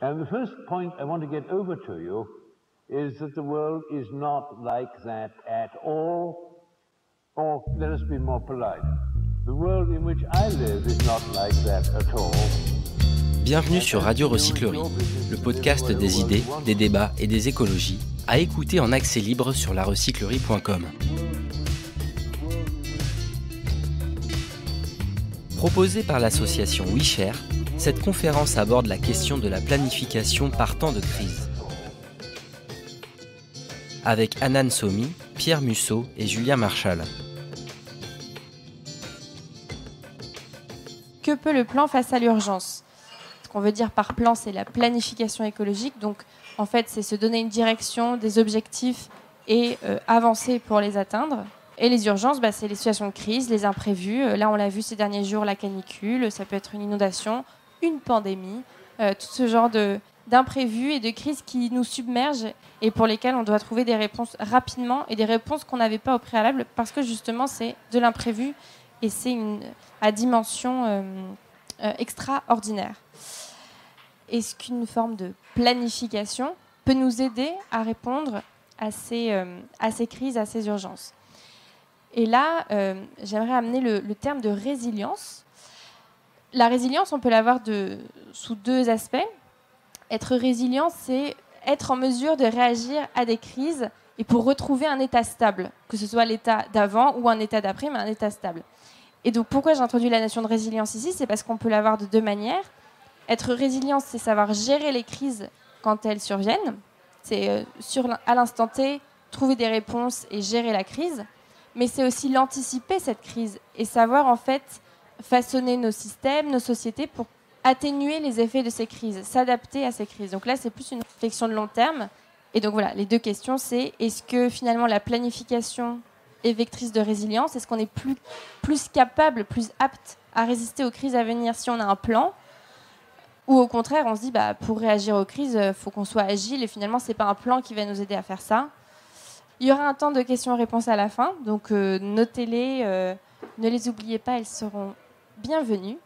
And the first point I want to get over to you is that the world is not like that at all, or let us be more polite. The world in which I live is not like that at all. Bienvenue sur Radio Recyclerie, le podcast des idées, des débats et des écologies, à écouter en accès libre sur larecyclerie.com. Proposée par l'association WeShare, cette conférence aborde la question de la planification par temps de crise. Avec Hanan Somi, Pierre Musso et Julien Marchal. Que peut le plan face à l'urgence ? Ce qu'on veut dire par plan, c'est la planification écologique. Donc, en fait, c'est se donner une direction, des objectifs et avancer pour les atteindre. Et les urgences, c'est les situations de crise, les imprévus. Là, on l'a vu ces derniers jours, la canicule, ça peut être une inondation, une pandémie, tout ce genre d'imprévus et de crises qui nous submergent et pour lesquelles on doit trouver des réponses rapidement et des réponses qu'on n'avait pas au préalable parce que justement, c'est de l'imprévu et c'est à dimension extraordinaire. Est-ce qu'une forme de planification peut nous aider à répondre à ces crises, à ces urgences ? Et là, j'aimerais amener le terme de résilience. La résilience, on peut l'avoir sous deux aspects. Être résilient, c'est être en mesure de réagir à des crises et pour retrouver un état stable, que ce soit l'état d'avant ou un état d'après, mais un état stable. Et donc, pourquoi j'ai introduit la notion de résilience ici ? C'est parce qu'on peut l'avoir de deux manières. Être résilient, c'est savoir gérer les crises quand elles surviennent. C'est à l'instant T, trouver des réponses et gérer la crise. Mais c'est aussi l'anticiper, cette crise, et savoir en fait façonner nos systèmes, nos sociétés pour atténuer les effets de ces crises, s'adapter à ces crises. Donc là, c'est plus une réflexion de long terme. Et donc voilà, les deux questions, c'est est-ce que finalement la planification est vectrice de résilience ? Est-ce qu'on est plus capable, plus apte à résister aux crises à venir si on a un plan ? Ou au contraire, on se dit pour réagir aux crises, il faut qu'on soit agile et finalement, ce n'est pas un plan qui va nous aider à faire ça. Il y aura un temps de questions-réponses à la fin, donc notez-les, ne les oubliez pas, elles seront bienvenues.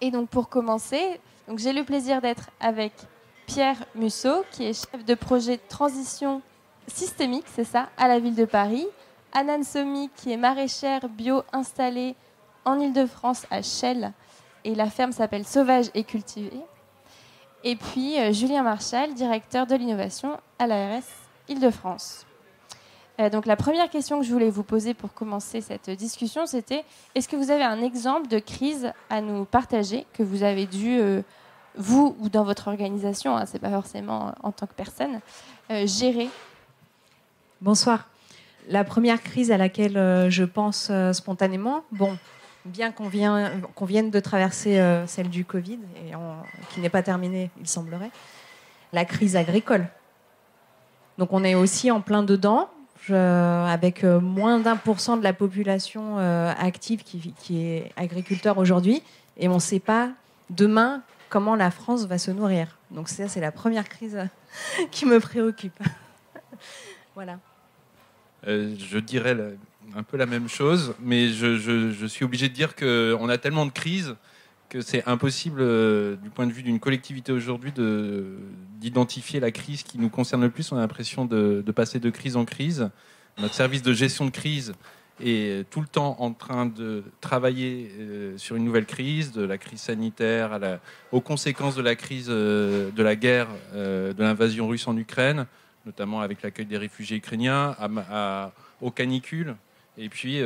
Et donc pour commencer, j'ai le plaisir d'être avec Pierre Musso, qui est chef de projet de transition systémique, c'est ça, à la ville de Paris. Hanan Somi, qui est maraîchère bio installée en Île-de-France à Chelles, et la ferme s'appelle Sauvage et Cultivée. Et puis Julien Marchal, directeur de l'innovation à l'ARS Île-de-France. Donc la première question que je voulais vous poser pour commencer cette discussion, c'était est-ce que vous avez un exemple de crise à nous partager que vous avez dû, vous ou dans votre organisation, c'est pas forcément en tant que personne, gérer ? Bonsoir. La première crise à laquelle je pense spontanément, bien qu'on vienne de traverser celle du Covid, qui n'est pas terminée, il semblerait, la crise agricole. Donc on est aussi en plein dedans, avec moins d'1% de la population active qui est agriculteur aujourd'hui, et on ne sait pas demain comment la France va se nourrir. Donc ça, c'est la première crise qui me préoccupe. Voilà. Je dirais un peu la même chose, mais je suis obligé de dire qu'on a tellement de crises que c'est impossible, du point de vue d'une collectivité aujourd'hui, d'identifier la crise qui nous concerne le plus. On a l'impression de passer de crise en crise. Notre service de gestion de crise est tout le temps en train de travailler sur une nouvelle crise, de la crise sanitaire aux conséquences de la crise de la guerre, de l'invasion russe en Ukraine, notamment avec l'accueil des réfugiés ukrainiens, aux canicules. Et puis,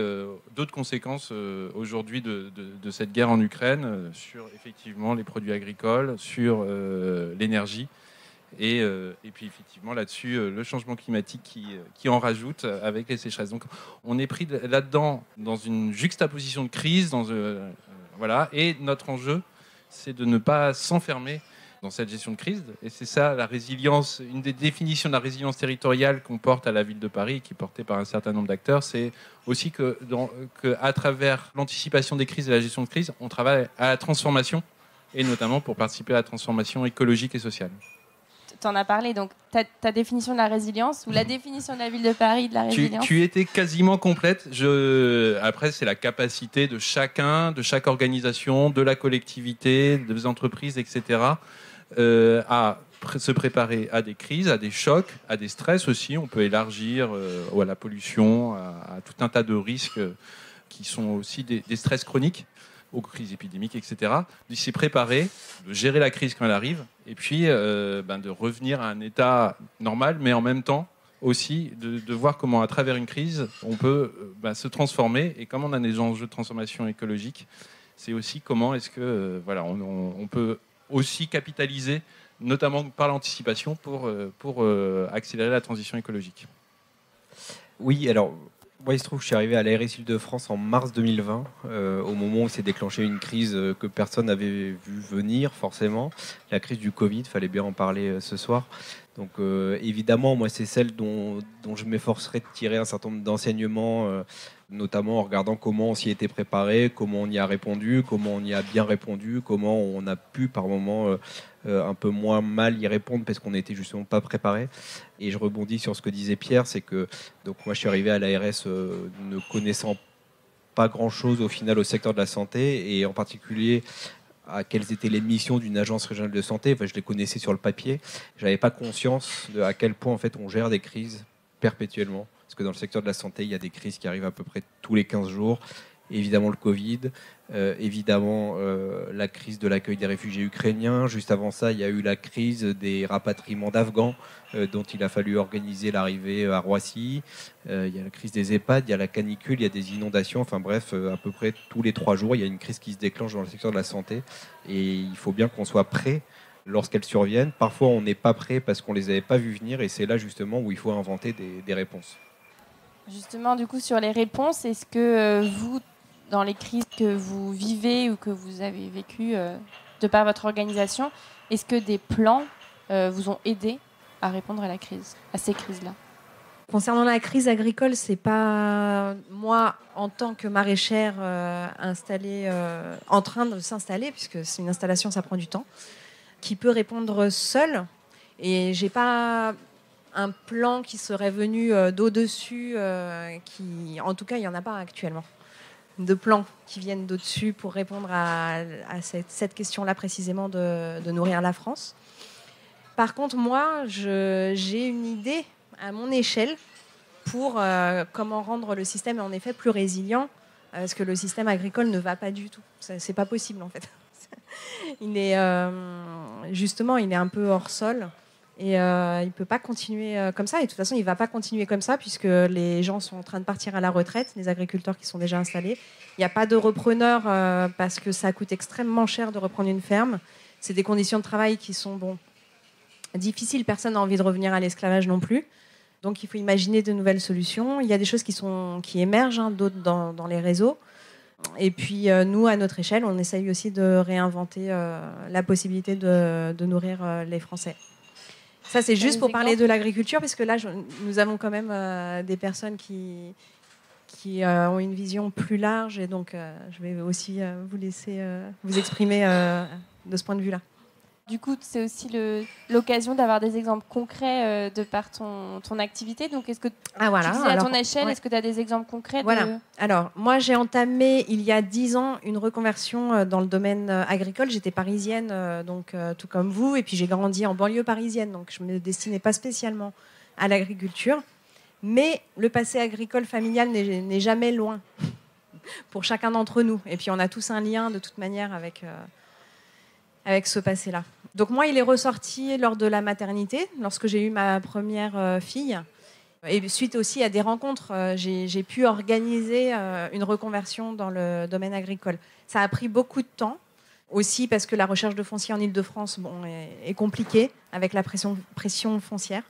d'autres conséquences aujourd'hui de cette guerre en Ukraine sur effectivement les produits agricoles, sur l'énergie. Et puis, effectivement, là-dessus, le changement climatique qui en rajoute avec les sécheresses. Donc, on est pris là-dedans dans une juxtaposition de crise. Voilà. Et notre enjeu, c'est de ne pas s'enfermer dans cette gestion de crise. Et c'est ça, la résilience, une des définitions de la résilience territoriale qu'on porte à la ville de Paris, qui est portée par un certain nombre d'acteurs, c'est aussi qu'à travers l'anticipation des crises et la gestion de crise, on travaille à la transformation, et notamment pour participer à la transformation écologique et sociale. Tu en as parlé, donc ta définition de la résilience, ou la définition de la ville de Paris de la résilience. Tu étais quasiment complète. Après, c'est la capacité de chacun, de chaque organisation, de la collectivité, des entreprises, etc., à se préparer à des crises, à des chocs, à des stress aussi. On peut élargir à la pollution, à tout un tas de risques qui sont aussi des stress chroniques, aux crises épidémiques, etc. De s'y préparer, de gérer la crise quand elle arrive, et puis de revenir à un état normal, mais en même temps aussi de voir comment à travers une crise on peut se transformer, et comme on a des enjeux de transformation écologique, c'est aussi comment est-ce que on peut aussi capitaliser, notamment par l'anticipation, pour accélérer la transition écologique. Oui, alors moi il se trouve que je suis arrivé à l'ARS Île-de-France en mars 2020, au moment où s'est déclenchée une crise que personne n'avait vu venir forcément, la crise du Covid, il fallait bien en parler ce soir. Donc évidemment, moi c'est celle dont je m'efforcerai de tirer un certain nombre d'enseignements, notamment en regardant comment on s'y était préparé, comment on y a répondu, comment on y a bien répondu, comment on a pu par moments un peu moins mal y répondre parce qu'on n'était justement pas préparé. Et je rebondis sur ce que disait Pierre, c'est que donc moi je suis arrivé à l'ARS ne connaissant pas grand-chose au final au secteur de la santé, et en particulier à quelles étaient les missions d'une agence régionale de santé. Enfin, je les connaissais sur le papier. Je n'avais pas conscience de à quel point en fait, on gère des crises perpétuellement. Parce que dans le secteur de la santé, il y a des crises qui arrivent à peu près tous les 15 jours. Évidemment le Covid, évidemment la crise de l'accueil des réfugiés ukrainiens. Juste avant ça, il y a eu la crise des rapatriements d'Afghans dont il a fallu organiser l'arrivée à Roissy. Il y a la crise des EHPAD, il y a la canicule, il y a des inondations. Enfin bref, à peu près tous les 3 jours, il y a une crise qui se déclenche dans le secteur de la santé. Et il faut bien qu'on soit prêt lorsqu'elles surviennent. Parfois, on n'est pas prêt parce qu'on ne les avait pas vues venir. Et c'est là justement où il faut inventer des réponses. Justement, du coup, sur les réponses, est-ce que vous, dans les crises que vous vivez ou que vous avez vécues de par votre organisation, est-ce que des plans vous ont aidé à répondre à ces crises-là? Concernant la crise agricole, c'est pas moi, en tant que maraîchère installée, en train de s'installer, puisque c'est une installation, ça prend du temps, qui peut répondre seule. Et j'ai pas un plan qui serait venu d'au-dessus, en tout cas, il n'y en a pas actuellement, de plans qui viennent d'au-dessus pour répondre à cette question-là précisément de nourrir la France. Par contre, moi, j'ai une idée à mon échelle pour comment rendre le système en effet plus résilient, parce que le système agricole ne va pas du tout. C'est pas possible en fait. Il est justement, il est un peu hors sol. Et il ne peut pas continuer comme ça. Et de toute façon, il ne va pas continuer comme ça puisque les gens sont en train de partir à la retraite, les agriculteurs qui sont déjà installés. Il n'y a pas de repreneurs parce que ça coûte extrêmement cher de reprendre une ferme. C'est des conditions de travail qui sont difficiles. Personne n'a envie de revenir à l'esclavage non plus. Donc il faut imaginer de nouvelles solutions. Il y a des choses qui émergent, d'autres dans les réseaux. Et puis nous, à notre échelle, on essaye aussi de réinventer la possibilité de nourrir les Français. Ça, c'est juste pour parler de l'agriculture, parce que là, nous avons quand même des personnes qui ont une vision plus large, et donc je vais aussi vous laisser vous exprimer de ce point de vue-là. Du coup, c'est aussi l'occasion d'avoir des exemples concrets de par ton activité. Donc, est-ce que tu disais à ton échelle, est-ce que tu as des exemples concrets Alors, moi, j'ai entamé il y a 10 ans une reconversion dans le domaine agricole. J'étais parisienne, donc tout comme vous, et puis j'ai grandi en banlieue parisienne, donc je ne me destinais pas spécialement à l'agriculture. Mais le passé agricole familial n'est jamais loin pour chacun d'entre nous. Et puis, on a tous un lien, de toute manière, avec ce passé-là. Donc moi, il est ressorti lors de la maternité, lorsque j'ai eu ma première fille. Et suite aussi à des rencontres, j'ai pu organiser une reconversion dans le domaine agricole. Ça a pris beaucoup de temps, aussi parce que la recherche de foncier en Île-de-France est compliquée, avec la pression foncière.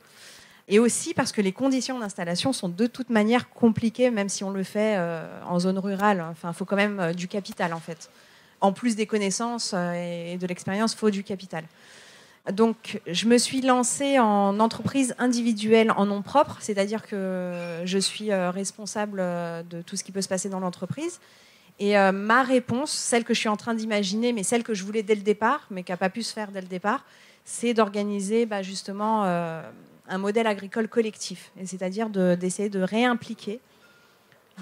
Et aussi parce que les conditions d'installation sont de toute manière compliquées, même si on le fait en zone rurale. Enfin, il faut quand même du capital, en fait. En plus des connaissances et de l'expérience, il faut du capital. Donc, je me suis lancée en entreprise individuelle en nom propre, c'est-à-dire que je suis responsable de tout ce qui peut se passer dans l'entreprise. Et ma réponse, celle que je suis en train d'imaginer, mais celle que je voulais dès le départ, mais qui n'a pas pu se faire dès le départ, c'est d'organiser justement un modèle agricole collectif, et c'est-à-dire d'essayer de réimpliquer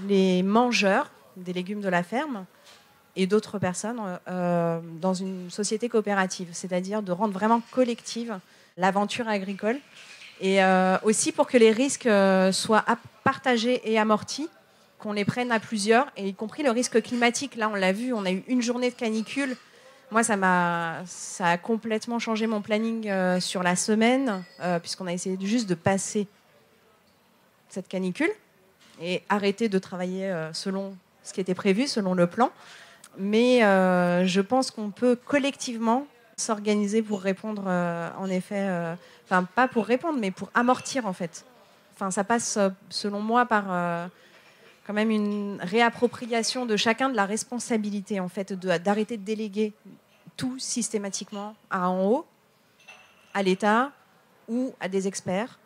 les mangeurs des légumes de la ferme et d'autres personnes dans une société coopérative, c'est-à-dire de rendre vraiment collective l'aventure agricole et aussi pour que les risques soient partagés et amortis, qu'on les prenne à plusieurs, et y compris le risque climatique. Là, on l'a vu, on a eu une journée de canicule. Moi, ça a complètement changé mon planning sur la semaine, puisqu'on a essayé juste de passer cette canicule et arrêter de travailler selon ce qui était prévu, selon le plan. Mais je pense qu'on peut collectivement s'organiser pour répondre, en effet, enfin pas pour répondre, mais pour amortir en fait. Enfin, ça passe, selon moi, par quand même une réappropriation de chacun de la responsabilité, en fait, d'arrêter de déléguer tout systématiquement à en haut, à l'État ou à des experts,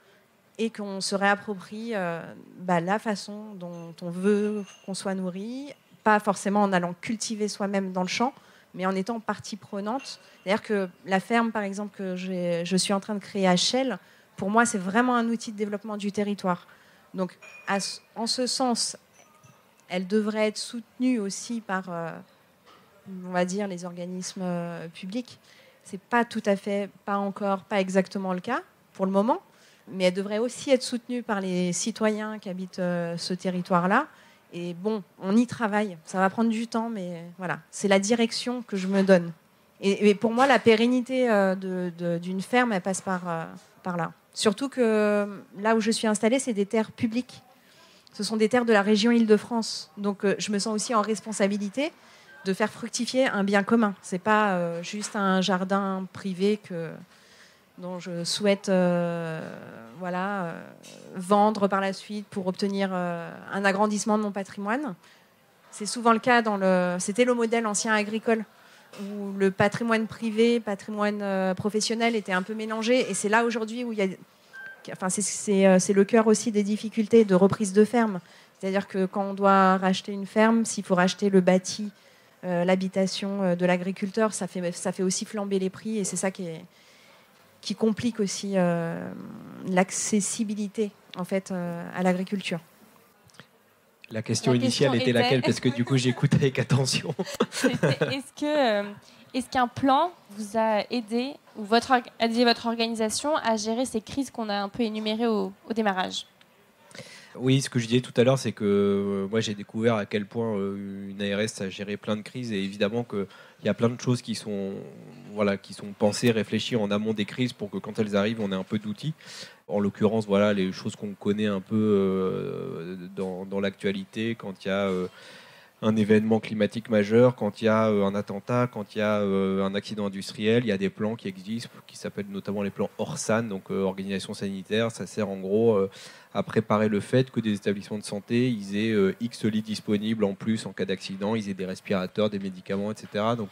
et qu'on se réapproprie la façon dont on veut qu'on soit nourri, pas forcément en allant cultiver soi-même dans le champ, mais en étant partie prenante. C'est-à-dire que la ferme, par exemple, que je suis en train de créer à Chelles, pour moi, c'est vraiment un outil de développement du territoire. Donc, en ce sens, elle devrait être soutenue aussi par, on va dire, les organismes publics. C'est pas tout à fait, pas exactement le cas pour le moment, mais elle devrait aussi être soutenue par les citoyens qui habitent ce territoire-là. Et bon, on y travaille. Ça va prendre du temps, mais voilà, c'est la direction que je me donne. Et pour moi, la pérennité d'une ferme, elle passe par là. Surtout que là où je suis installée, c'est des terres publiques. Ce sont des terres de la région Île-de-France. Donc, je me sens aussi en responsabilité de faire fructifier un bien commun. Ce n'est pas juste un jardin privé dont je souhaite vendre par la suite pour obtenir un agrandissement de mon patrimoine. C'est souvent le cas c'était le modèle ancien agricole où le patrimoine privé, patrimoine professionnel était un peu mélangé, et c'est là aujourd'hui où il y a, c'est le cœur aussi des difficultés de reprise de ferme. C'est-à-dire que quand on doit racheter une ferme, s'il faut racheter le bâti, l'habitation de l'agriculteur, ça fait aussi flamber les prix, et c'est ça qui complique aussi l'accessibilité en fait à l'agriculture. La question initiale était laquelle? Parce que du coup, j'écoute avec attention. Est-ce qu'un plan vous a aidé, ou votre organisation à gérer ces crises qu'on a un peu énumérées au démarrage? Oui, ce que je disais tout à l'heure, c'est que moi j'ai découvert à quel point une ARS a géré plein de crises, et évidemment qu'il y a plein de choses qui sont pensées, réfléchies en amont des crises pour que quand elles arrivent, on ait un peu d'outils. En l'occurrence, voilà, les choses qu'on connaît un peu dans l'actualité, quand il y a un événement climatique majeur, quand il y a un attentat, quand il y a un accident industriel, il y a des plans qui existent, qui s'appellent notamment les plans ORSAN, donc organisation sanitaire. Ça sert en gros à préparer le fait que des établissements de santé, ils aient X lits disponibles en plus en cas d'accident, ils aient des respirateurs, des médicaments, etc. Donc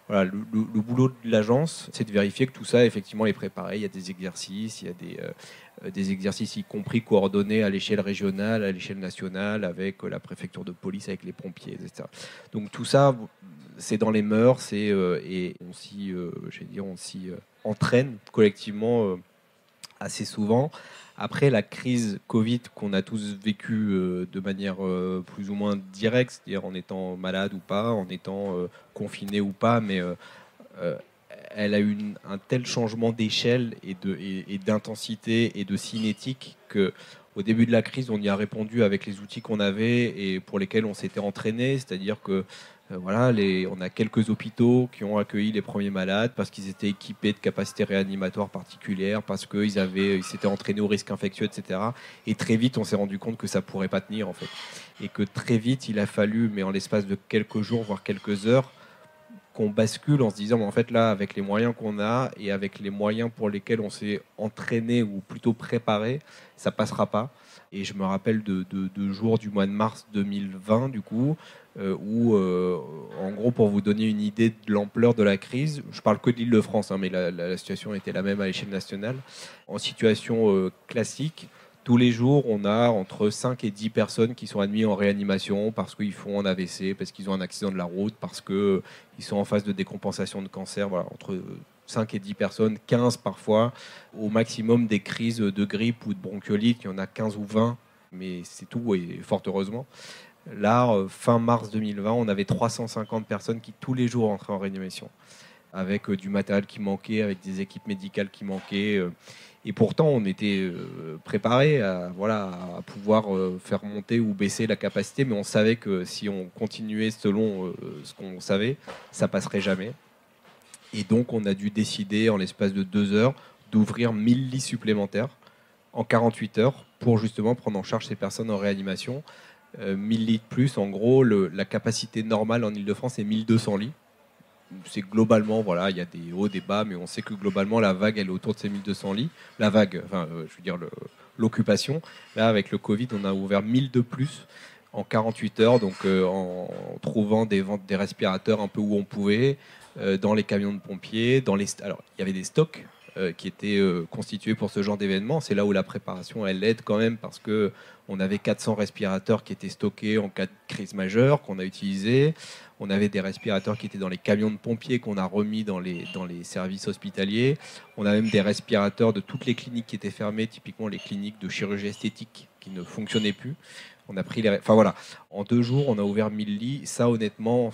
voilà, le boulot de l'agence, c'est de vérifier que tout ça effectivement est préparé. Il y a des exercices, il y a des exercices y compris coordonnés à l'échelle régionale, à l'échelle nationale, avec la préfecture de police, avec les pompiers, etc. Donc tout ça, c'est dans les mœurs, et on s'y entraîne collectivement assez souvent. Après la crise Covid qu'on a tous vécue de manière plus ou moins directe, c'est-à-dire en étant malade ou pas, en étant confiné ou pas, mais elle a eu un tel changement d'échelle et d'intensité et de cinétique qu'au début de la crise, on y a répondu avec les outils qu'on avait et pour lesquels on s'était entraîné, c'est-à-dire que on a quelques hôpitaux qui ont accueilli les premiers malades parce qu'ils étaient équipés de capacités réanimatoires particulières, parce qu'ils s'étaient entraînés au risque infectieux, etc. Et très vite, on s'est rendu compte que ça ne pourrait pas tenir, en fait. Et que très vite, il a fallu, mais en l'espace de quelques jours, voire quelques heures, qu'on bascule en se disant, en fait, là, avec les moyens qu'on a et avec les moyens pour lesquels on s'est entraîné ou plutôt préparé, ça ne passera pas. Et je me rappelle de jours du mois de mars 2020, du coup, où, en gros, pour vous donner une idée de l'ampleur de la crise, je parle que de l'Île-de-France, mais la situation était la même à l'échelle nationale. En situation classique, tous les jours, on a entre 5 et 10 personnes qui sont admises en réanimation parce qu'ils font un AVC, parce qu'ils ont un accident de la route, parce qu'ils sont en phase de décompensation de cancer. Voilà, entre 5 et 10 personnes, 15 parfois, au maximum des crises de grippe ou de bronchiolite, il y en a 15 ou 20, mais c'est tout, et fort heureusement. Là, fin mars 2020, on avait 350 personnes qui tous les jours entraient en réanimation, avec du matériel qui manquait, avec des équipes médicales qui manquaient. Et pourtant, on était préparé à pouvoir faire monter ou baisser la capacité, mais on savait que si on continuait selon ce qu'on savait, ça passerait jamais. Et donc, on a dû décider, en l'espace de 2 heures, d'ouvrir 1000 lits supplémentaires en 48 heures pour justement prendre en charge ces personnes en réanimation. 1000 lits de plus, en gros, la capacité normale en Ile-de-France est 1200 lits. C'est globalement, il y a des hauts, des bas, mais on sait que globalement, la vague, elle est autour de ces 1200 lits. La vague, l'occupation. Là, avec le Covid, on a ouvert 1000 de plus en 48 heures, donc en trouvant des respirateurs un peu où on pouvait, dans les camions de pompiers, alors il y avait des stocks qui étaient constitués pour ce genre d'événement. C'est là où la préparation, elle aide quand même, parce que on avait 400 respirateurs qui étaient stockés en cas de crise majeure, qu'on a utilisés. On avait des respirateurs qui étaient dans les camions de pompiers qu'on a remis dans les services hospitaliers. On a même des respirateurs de toutes les cliniques qui étaient fermées, typiquement les cliniques de chirurgie esthétique qui ne fonctionnaient plus. On a pris en 2 jours, on a ouvert 1000 lits. Ça, honnêtement,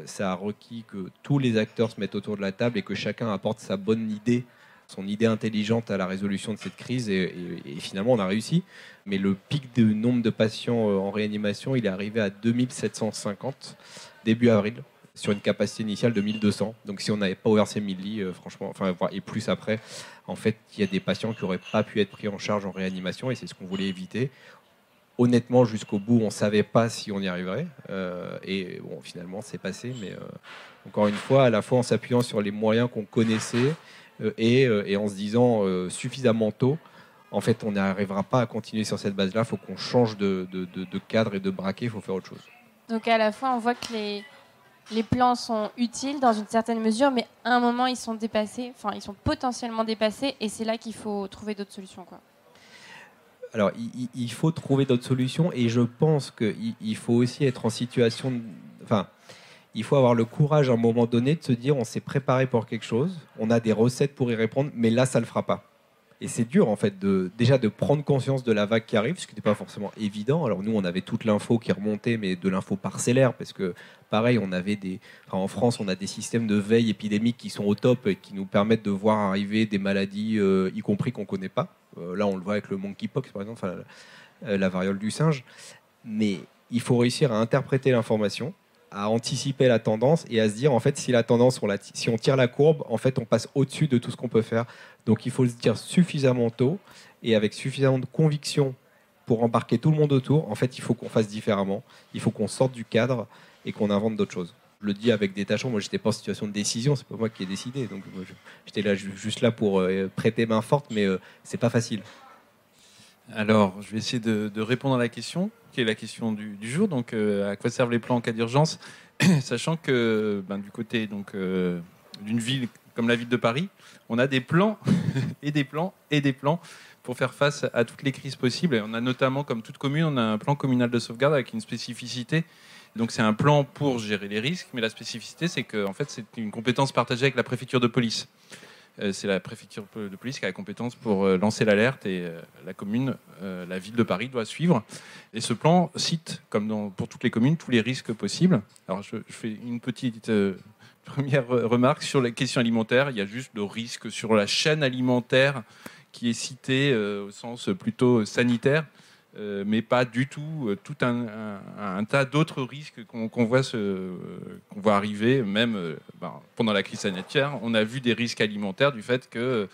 ça a requis que tous les acteurs se mettent autour de la table et que chacun apporte sa bonne idée, son idée intelligente à la résolution de cette crise. Et finalement, on a réussi. Mais le pic de nombre de patients en réanimation, il est arrivé à 2750 début avril, sur une capacité initiale de 1200. Donc si on n'avait pas ouvert ces 1000 lits, et plus après, en fait, il y a des patients qui n'auraient pas pu être pris en charge en réanimation, et c'est ce qu'on voulait éviter. Honnêtement, jusqu'au bout, on ne savait pas si on y arriverait. Et bon, finalement, c'est passé. Mais encore une fois, à la fois en s'appuyant sur les moyens qu'on connaissait et en se disant suffisamment tôt, en fait, on n'arrivera pas à continuer sur cette base-là. Il faut qu'on change de cadre et de braquet. Il faut faire autre chose. Donc à la fois, on voit que les plans sont utiles dans une certaine mesure, mais à un moment, ils sont dépassés. Enfin, ils sont potentiellement dépassés. Et c'est là qu'il faut trouver d'autres solutions, quoi. Alors, il faut trouver d'autres solutions, et je pense qu'il faut aussi être en situation... il faut avoir le courage à un moment donné de se dire on s'est préparé pour quelque chose, on a des recettes pour y répondre, mais là, ça ne le fera pas. Et c'est dur, en fait, déjà de prendre conscience de la vague qui arrive, ce qui n'était pas forcément évident. Alors nous, on avait toute l'info qui remontait, mais de l'info parcellaire, parce que, pareil, en France, on a des systèmes de veille épidémique qui sont au top et qui nous permettent de voir arriver des maladies, y compris qu'on ne connaît pas. Là, on le voit avec le monkeypox, par exemple, la variole du singe. Mais il faut réussir à interpréter l'information, à anticiper la tendance et à se dire, en fait, si la tendance, si on tire la courbe, en fait, on passe au-dessus de tout ce qu'on peut faire. Donc, il faut se dire suffisamment tôt et avec suffisamment de conviction pour embarquer tout le monde autour. En fait, il faut qu'on fasse différemment. Il faut qu'on sorte du cadre et qu'on invente d'autres choses. Je le dis avec détachement. Moi, j'étais pas en situation de décision. C'est pas moi qui ai décidé. Donc, moi, j'étais là juste là pour prêter main forte, mais c'est pas facile. Alors, je vais essayer de répondre à la question, qui est la question du jour. Donc, à quoi servent les plans en cas d'urgence, sachant que du côté d'une ville comme la ville de Paris, on a des plans et des plans et des plans pour faire face à toutes les crises possibles. Et on a notamment, comme toute commune, on a un plan communal de sauvegarde avec une spécificité. Donc, c'est un plan pour gérer les risques, mais la spécificité, c'est que en fait, c'est une compétence partagée avec la préfecture de police. C'est la préfecture de police qui a la compétence pour lancer l'alerte, et la commune, la ville de Paris doit suivre. Et ce plan cite, comme pour toutes les communes, tous les risques possibles. Alors je fais une petite première remarque sur la question alimentaire. Il y a juste le risque sur la chaîne alimentaire qui est cité au sens plutôt sanitaire, mais pas du tout tout un tas d'autres risques qu'on voit arriver, même pendant la crise sanitaire. On a vu des risques alimentaires du fait qu'il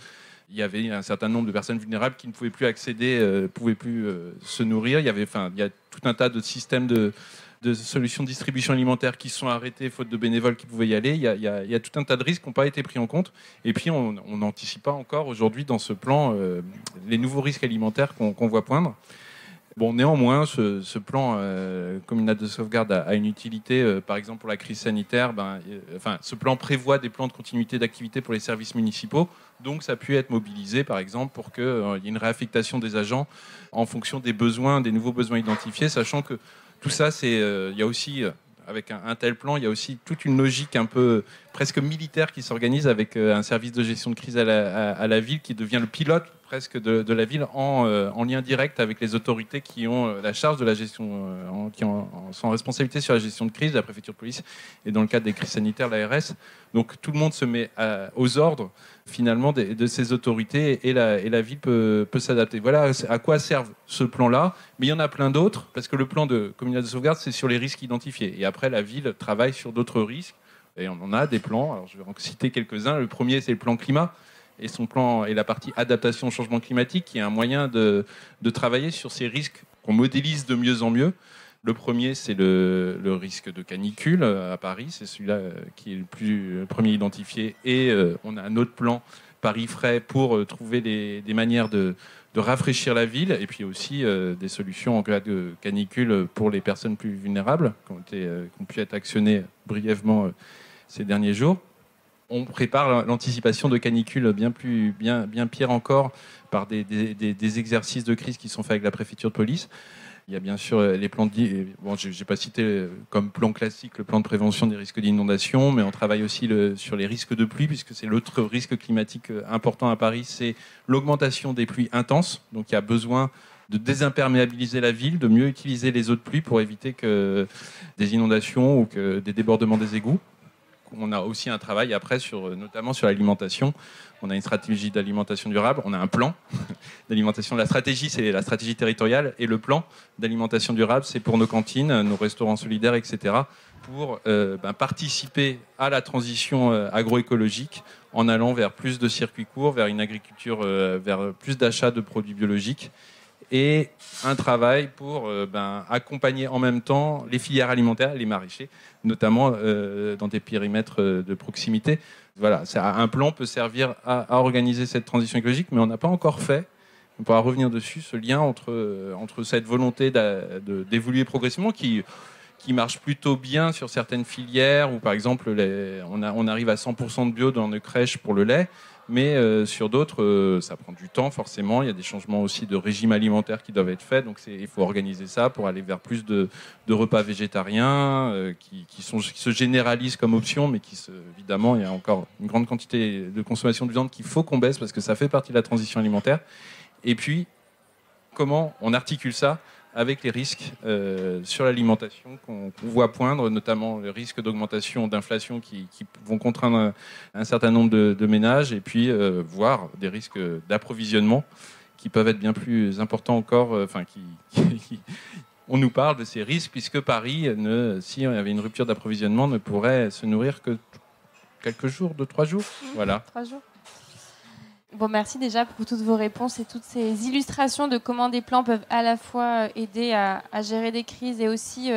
y avait un certain nombre de personnes vulnérables qui ne pouvaient plus accéder, pouvaient plus se nourrir. Il y a tout un tas de systèmes de solutions de distribution alimentaire qui sont arrêtés faute de bénévoles qui pouvaient y aller. Il y a tout un tas de risques qui n'ont pas été pris en compte. Et puis, on n'anticipe pas encore aujourd'hui dans ce plan les nouveaux risques alimentaires qu'on voit poindre. Bon, néanmoins, ce plan communal de sauvegarde a une utilité, par exemple pour la crise sanitaire. Ce plan prévoit des plans de continuité d'activité pour les services municipaux, donc ça a pu être mobilisé, par exemple, pour qu'il y ait une réaffectation des agents en fonction des besoins, des nouveaux besoins identifiés, sachant que tout ça, il y a aussi, avec un tel plan, il y a aussi toute une logique un peu presque militaire qui s'organise avec un service de gestion de crise à la ville qui devient le pilote presque de la ville en lien direct avec les autorités qui ont la charge de la gestion, qui sont en responsabilité sur la gestion de crise, la préfecture de police et dans le cadre des crises sanitaires, l'ARS. Donc tout le monde se met aux ordres finalement de ces autorités et la ville peut s'adapter. Voilà à quoi sert ce plan-là. Mais il y en a plein d'autres parce que le plan de communal de sauvegarde, c'est sur les risques identifiés. Et après, la ville travaille sur d'autres risques. Et on en a des plans. Alors, je vais en citer quelques-uns. Le premier, c'est le plan climat. Et son plan est la partie adaptation au changement climatique, qui est un moyen de travailler sur ces risques qu'on modélise de mieux en mieux. Le premier, c'est le risque de canicule à Paris. C'est celui-là qui est le premier identifié. Et on a un autre plan, Paris frais, pour trouver des manières de rafraîchir la ville. Et puis aussi des solutions en cas de canicule pour les personnes plus vulnérables, qui ont pu être actionnées brièvement ces derniers jours. On prépare l'anticipation de canicules bien pire encore par des exercices de crise qui sont faits avec la préfecture de police. Il y a bien sûr les plans je n'ai pas cité comme plan classique le plan de prévention des risques d'inondation, mais on travaille aussi sur les risques de pluie, puisque c'est l'autre risque climatique important à Paris, c'est l'augmentation des pluies intenses. Donc il y a besoin de désimperméabiliser la ville, de mieux utiliser les eaux de pluie pour éviter que des inondations ou que des débordements des égouts. On a aussi un travail après notamment sur l'alimentation. On a une stratégie d'alimentation durable, on a un plan d'alimentation. La stratégie, c'est la stratégie territoriale, et le plan d'alimentation durable, c'est pour nos cantines, nos restaurants solidaires, etc., pour participer à la transition agroécologique en allant vers plus de circuits courts, vers une agriculture, vers plus d'achats de produits biologiques, et un travail pour accompagner en même temps les filières alimentaires, les maraîchers, notamment dans des périmètres de proximité. Voilà, un plan peut servir à organiser cette transition écologique, mais on n'a pas encore fait, on pourra revenir dessus, ce lien entre cette volonté d'évoluer progressivement qui marche plutôt bien sur certaines filières, où par exemple on arrive à 100% de bio dans nos crèches pour le lait, mais sur d'autres, ça prend du temps forcément. Il y a des changements aussi de régime alimentaire qui doivent être faits, donc il faut organiser ça pour aller vers plus de repas végétariens qui se généralisent comme option, mais évidemment, il y a encore une grande quantité de consommation de viande qu'il faut qu'on baisse parce que ça fait partie de la transition alimentaire. Et puis, comment on articule ça avec les risques sur l'alimentation qu'on voit poindre, notamment le risque d'augmentation, d'inflation qui vont contraindre un certain nombre de ménages, et puis voire des risques d'approvisionnement qui peuvent être bien plus importants encore. On nous parle de ces risques, puisque Paris, si il y avait une rupture d'approvisionnement, ne pourrait se nourrir que quelques jours, 2-3 jours. Voilà. 3 jours. Bon, merci déjà pour toutes vos réponses et toutes ces illustrations de comment des plans peuvent à la fois aider à gérer des crises et aussi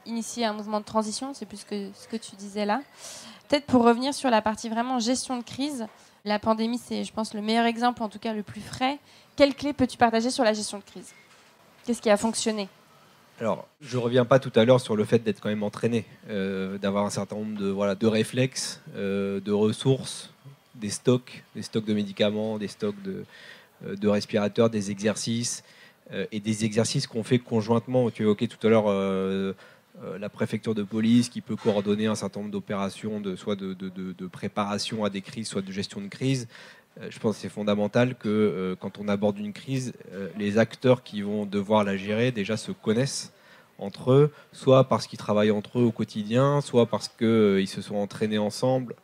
initier un mouvement de transition. C'est plus ce que tu disais là. Peut-être pour revenir sur la partie vraiment gestion de crise, la pandémie, c'est, je pense, le meilleur exemple, en tout cas le plus frais. Quelles clés peux-tu partager sur la gestion de crise ? Qu'est-ce qui a fonctionné ? Alors, je ne reviens pas tout à l'heure sur le fait d'être quand même entraîné, d'avoir un certain nombre de réflexes, de ressources, des stocks de médicaments, des stocks de respirateurs, des exercices et des exercices qu'on fait conjointement. Tu évoquais tout à l'heure la préfecture de police qui peut coordonner un certain nombre d'opérations, soit de préparation à des crises, soit de gestion de crise. Je pense que c'est fondamental que quand on aborde une crise, les acteurs qui vont devoir la gérer déjà se connaissent entre eux, soit parce qu'ils travaillent entre eux au quotidien, soit parce qu'ils se sont entraînés ensemble.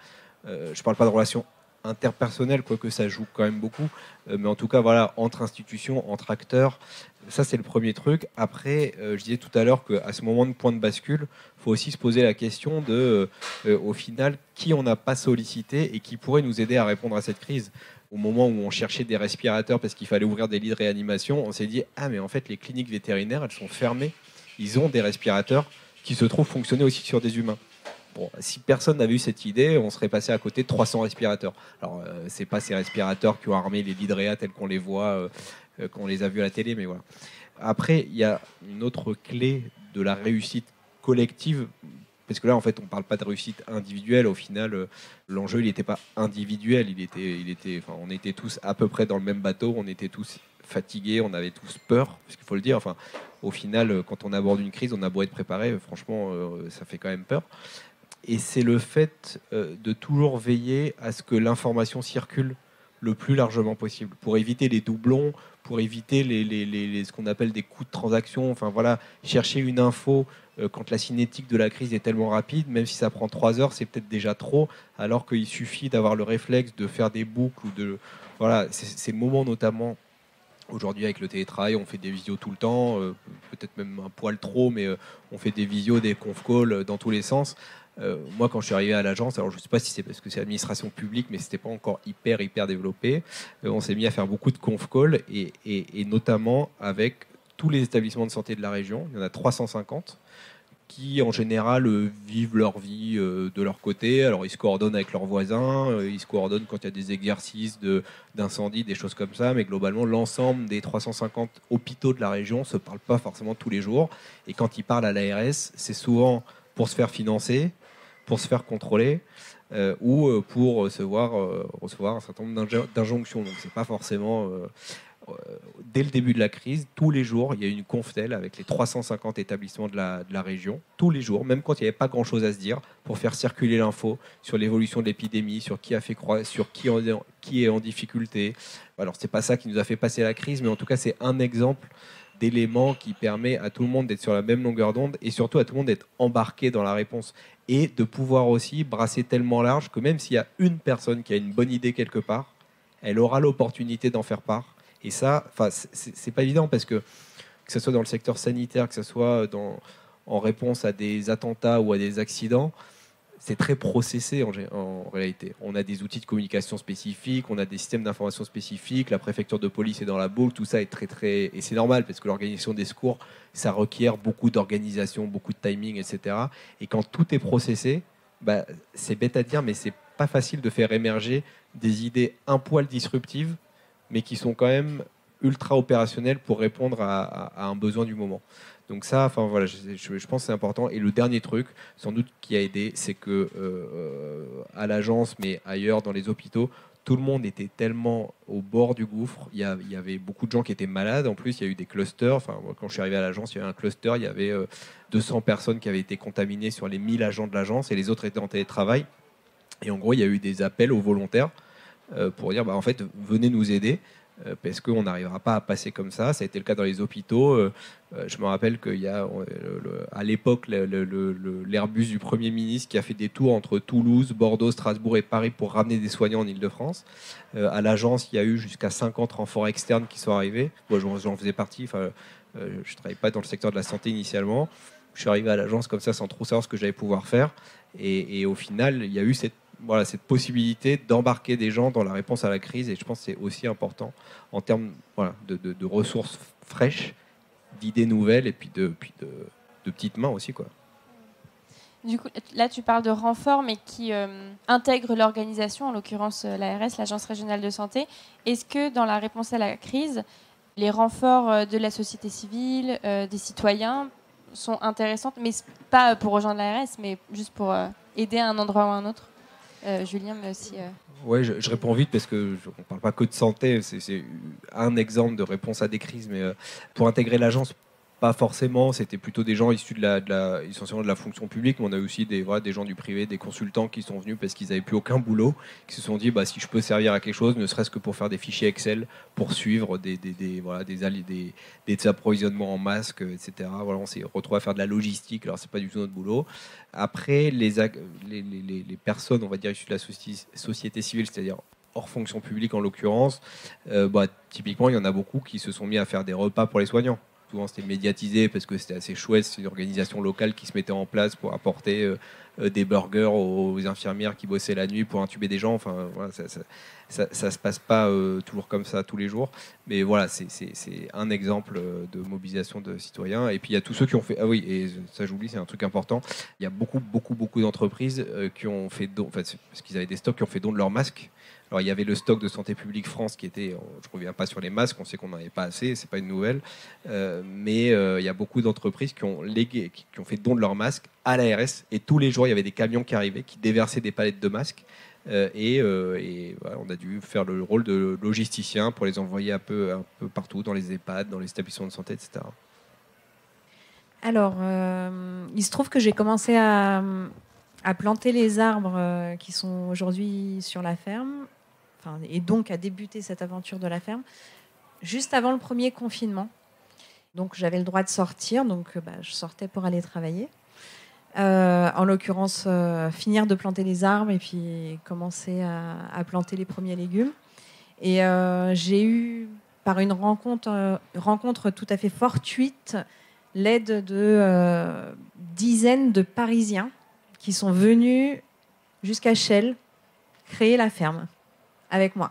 Je ne parle pas de relations interpersonnelles, quoique ça joue quand même beaucoup, mais en tout cas, voilà, entre institutions, entre acteurs, ça c'est le premier truc. Après, je disais tout à l'heure qu'à ce moment de point de bascule, il faut aussi se poser la question de, au final, qui on n'a pas sollicité et qui pourrait nous aider à répondre à cette crise. Au moment où on cherchait des respirateurs parce qu'il fallait ouvrir des lits de réanimation, on s'est dit « Ah, mais en fait, les cliniques vétérinaires, elles sont fermées. Ils ont des respirateurs qui se trouvent fonctionner aussi sur des humains. » Bon, si personne n'avait eu cette idée, on serait passé à côté de 300 respirateurs. Alors, c'est pas ces respirateurs qui ont armé les lits de réa tels qu'on les voit, qu'on les a vus à la télé, mais voilà. Après, il y a une autre clé de la réussite collective, parce que là, en fait, on parle pas de réussite individuelle. Au final, l'enjeu, il n'était pas individuel. Enfin, on était tous à peu près dans le même bateau. On était tous fatigués. On avait tous peur, parce qu'il faut le dire. Enfin, au final, quand on aborde une crise, on a beau être préparé. Franchement, ça fait quand même peur. Et c'est le fait de toujours veiller à ce que l'information circule le plus largement possible, pour éviter les doublons, pour éviter ce qu'on appelle des coûts de transaction. Enfin voilà, chercher une info quand la cinétique de la crise est tellement rapide, même si ça prend 3 heures, c'est peut-être déjà trop, alors qu'il suffit d'avoir le réflexe de faire des boucles, ou de... Voilà, ces moments notamment. Aujourd'hui, avec le télétravail, on fait des visios tout le temps, peut-être même un poil trop, mais on fait des visios, des conf calls dans tous les sens. Moi, quand je suis arrivé à l'agence, alors je ne sais pas si c'est parce que c'est l'administration publique, mais ce n'était pas encore hyper développé, on s'est mis à faire beaucoup de conf calls, et notamment avec tous les établissements de santé de la région. Il y en a 350 qui, en général, vivent leur vie de leur côté. Alors, ils se coordonnent avec leurs voisins, ils se coordonnent quand il y a des exercices d'incendie, des choses comme ça, mais globalement, l'ensemble des 350 hôpitaux de la région ne se parlent pas forcément tous les jours. Et quand ils parlent à l'ARS, c'est souvent pour se faire financer, pour se faire contrôler, ou pour recevoir un certain nombre d'injonctions. Donc, c'est pas forcément... dès le début de la crise, tous les jours, il y a eu une conftel avec les 350 établissements de la région, tous les jours, même quand il n'y avait pas grand-chose à se dire, pour faire circuler l'info sur l'évolution de l'épidémie, sur qui a fait croire, sur qui est en difficulté. Alors, c'est pas ça qui nous a fait passer la crise, mais en tout cas, c'est un exemple d'élément qui permet à tout le monde d'être sur la même longueur d'onde, et surtout à tout le monde d'être embarqué dans la réponse, et de pouvoir aussi brasser tellement large que même s'il y a une personne qui a une bonne idée quelque part, elle aura l'opportunité d'en faire part. Et ça, c'est pas évident, parce que ce soit dans le secteur sanitaire, que ce soit en réponse à des attentats ou à des accidents, c'est très processé en réalité. On a des outils de communication spécifiques, on a des systèmes d'information spécifiques, la préfecture de police est dans la boucle, tout ça est très... Et c'est normal, parce que l'organisation des secours, ça requiert beaucoup d'organisation, beaucoup de timing, etc. Et quand tout est processé, c'est bête à dire, mais c'est pas facile de faire émerger des idées un poil disruptives, mais qui sont quand même ultra opérationnels pour répondre à un besoin du moment. Donc ça, voilà, je pense que c'est important. Et le dernier truc, sans doute, qui a aidé, c'est que à l'agence, mais ailleurs dans les hôpitaux, tout le monde était tellement au bord du gouffre. Il y avait beaucoup de gens qui étaient malades. En plus, il y a eu des clusters. Enfin, moi, quand je suis arrivé à l'agence, il y avait un cluster. Il y avait 200 personnes qui avaient été contaminées sur les 1000 agents de l'agence, et les autres étaient en télétravail. Et en gros, il y a eu des appels aux volontaires pour dire, en fait, venez nous aider, parce qu'on n'arrivera pas à passer comme ça. Ça a été le cas dans les hôpitaux. Je me rappelle qu'il y a, à l'époque, l'Airbus du Premier ministre qui a fait des tours entre Toulouse, Bordeaux, Strasbourg et Paris pour ramener des soignants en Île-de-France. À l'agence, il y a eu jusqu'à 50 renforts externes qui sont arrivés. Moi, j'en faisais partie. Je ne travaillais pas dans le secteur de la santé initialement. Je suis arrivé à l'agence comme ça, sans trop savoir ce que j'allais pouvoir faire. Et au final, il y a eu cette possibilité d'embarquer des gens dans la réponse à la crise, et je pense que c'est aussi important en termes de ressources fraîches, d'idées nouvelles, et puis de petites mains aussi, quoi. Du coup, là, tu parles de renforts, mais qui intègrent l'organisation, en l'occurrence l'ARS, l'Agence régionale de santé. Est-ce que dans la réponse à la crise, les renforts de la société civile, des citoyens, sont intéressantes, mais pas pour rejoindre l'ARS, mais juste pour aider à un endroit ou à un autre? Julien, mais aussi... Ouais, je réponds vite, parce qu'on ne parle pas que de santé, c'est un exemple de réponse à des crises, mais pour intégrer l'agence, pas forcément, c'était plutôt des gens issus essentiellement de la fonction publique, mais on a aussi des gens du privé, des consultants qui sont venus parce qu'ils n'avaient plus aucun boulot, qui se sont dit, si je peux servir à quelque chose, ne serait-ce que pour faire des fichiers Excel, pour suivre des approvisionnements en masques, etc. Voilà, on s'est retrouvé à faire de la logistique, alors c'est pas du tout notre boulot. Après, les personnes, on va dire, issues de la société civile, c'est-à-dire hors fonction publique en l'occurrence, typiquement, il y en a beaucoup qui se sont mis à faire des repas pour les soignants. Souvent, c'était médiatisé parce que c'était assez chouette. C'est une organisation locale qui se mettait en place pour apporter des burgers aux infirmières qui bossaient la nuit pour intuber des gens. Enfin, voilà, ça se passe pas toujours comme ça tous les jours. Mais voilà, c'est un exemple de mobilisation de citoyens. Et puis, il y a tous ceux qui ont fait... Ah oui, et ça, j'oublie, c'est un truc important. Il y a beaucoup d'entreprises qui ont fait don... Enfin, parce qu'ils avaient des stocks, qui ont fait don de leurs masques. Alors, il y avait le stock de Santé publique France qui était, je ne reviens pas sur les masques, on sait qu'on n'en avait pas assez, c'est pas une nouvelle, mais il y a beaucoup d'entreprises qui ont fait don de leurs masques à l'ARS, et tous les jours il y avait des camions qui arrivaient, qui déversaient des palettes de masques, et voilà, on a dû faire le rôle de logisticien pour les envoyer un peu partout, dans les EHPAD, dans les établissements de santé, etc. Alors, il se trouve que j'ai commencé à à planter les arbres qui sont aujourd'hui sur la ferme, et donc à débuter cette aventure de la ferme, juste avant le premier confinement. Donc j'avais le droit de sortir, donc je sortais pour aller travailler. En l'occurrence, finir de planter les arbres et puis commencer à planter les premiers légumes. Et j'ai eu, par une rencontre tout à fait fortuite, l'aide de dizaines de Parisiens qui sont venus jusqu'à Chelles créer la ferme avec moi.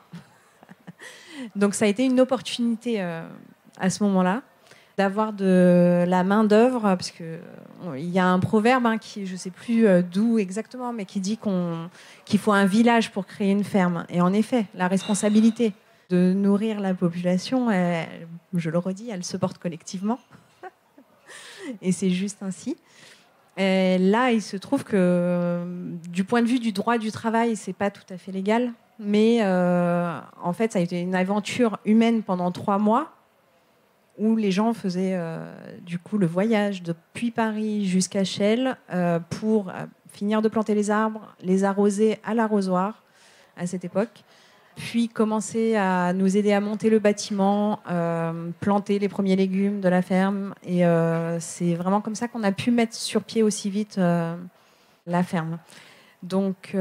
Donc ça a été une opportunité à ce moment-là d'avoir de la main-d'œuvre, parce qu'il y a un proverbe qui, je ne sais plus d'où exactement, mais qui dit qu'il faut un village pour créer une ferme. Et en effet, la responsabilité de nourrir la population, je le redis, elle se porte collectivement. Et c'est juste ainsi. Et là, il se trouve que du point de vue du droit du travail, c'est pas tout à fait légal, mais en fait, ça a été une aventure humaine pendant 3 mois où les gens faisaient du coup le voyage depuis Paris jusqu'à Chelles pour finir de planter les arbres, les arroser à l'arrosoir à cette époque, puis commencer à nous aider à monter le bâtiment, planter les premiers légumes de la ferme. Et c'est vraiment comme ça qu'on a pu mettre sur pied aussi vite la ferme. Donc,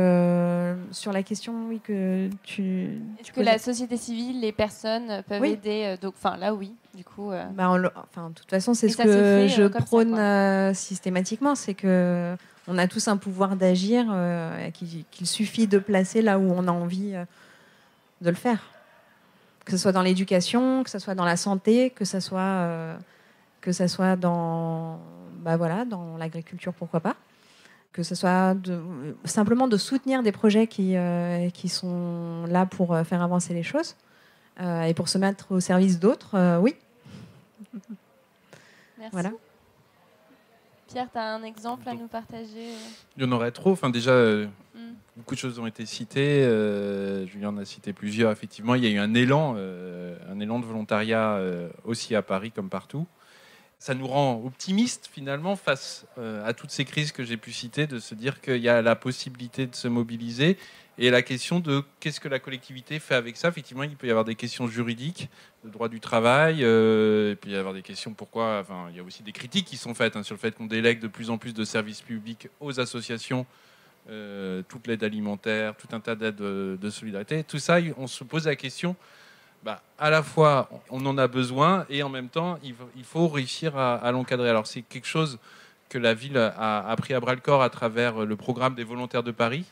sur la question, oui, que tu... Est-ce que la société civile, les personnes peuvent aider donc, là, oui, du coup... de toute façon, c'est ce que je prône systématiquement, c'est qu'on a tous un pouvoir d'agir, qu'il suffit de placer là où on a envie de le faire. Que ce soit dans l'éducation, que ce soit dans la santé, que ce soit dans l'agriculture, pourquoi pas. Que ce soit simplement de soutenir des projets qui sont là pour faire avancer les choses et pour se mettre au service d'autres, oui. Merci. Voilà. Pierre, tu as un exemple à nous partager? Il y en aurait trop. Déjà, beaucoup de choses ont été citées. Julien en a cité plusieurs. Effectivement, il y a eu un élan de volontariat aussi à Paris comme partout. Ça nous rend optimistes finalement face à toutes ces crises que j'ai pu citer, de se dire qu'il y a la possibilité de se mobiliser et la question de qu'est-ce que la collectivité fait avec ça. Effectivement, il peut y avoir des questions juridiques, le droit du travail, et puis il y avoir des questions pourquoi. Il y a aussi des critiques qui sont faites sur le fait qu'on délègue de plus en plus de services publics aux associations, toute l'aide alimentaire, tout un tas d'aides de solidarité. Tout ça, on se pose la question. À la fois, on en a besoin et en même temps, il faut réussir à l'encadrer. Alors, c'est quelque chose que la ville a pris à bras-le-corps à travers le programme des volontaires de Paris,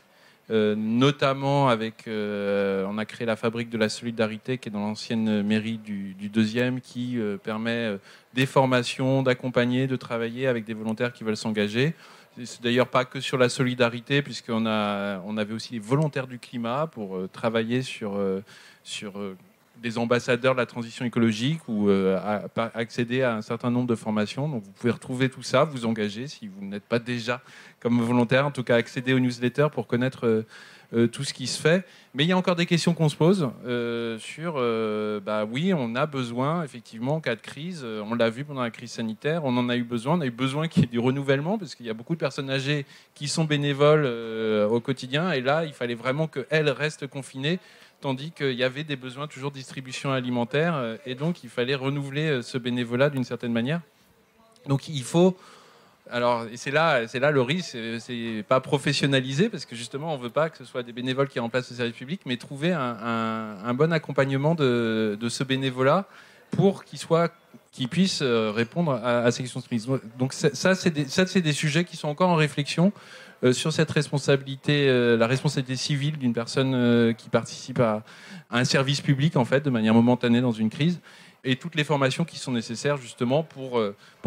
notamment on a créé la fabrique de la solidarité qui est dans l'ancienne mairie du 2e, qui permet des formations, d'accompagner, de travailler avec des volontaires qui veulent s'engager. C'est d'ailleurs pas que sur la solidarité, puisqu'on avait aussi les volontaires du climat pour travailler sur des ambassadeurs de la transition écologique ou accéder à un certain nombre de formations. Donc vous pouvez retrouver tout ça, vous engager si vous n'êtes pas déjà comme volontaire, en tout cas accéder aux newsletters pour connaître tout ce qui se fait. Mais il y a encore des questions qu'on se pose sur, oui, on a besoin, effectivement, en cas de crise, on l'a vu pendant la crise sanitaire, on en a eu besoin, qu'il y ait du renouvellement, parce qu'il y a beaucoup de personnes âgées qui sont bénévoles au quotidien, et là, il fallait vraiment qu'elles restent confinées, tandis qu'il y avait des besoins toujours de distribution alimentaire, et donc il fallait renouveler ce bénévolat d'une certaine manière. Donc il faut... Alors, et c'est là le risque, c'est pas professionnaliser, parce que justement, on veut pas que ce soit des bénévoles qui remplacent le service public, mais trouver un bon accompagnement de ce bénévolat pour qu'il puisse répondre à ces questions de crise. Donc ça, c'est des sujets qui sont encore en réflexion sur cette responsabilité, la responsabilité civile d'une personne qui participe à un service public, en fait, de manière momentanée dans une crise. Et toutes les formations qui sont nécessaires justement pour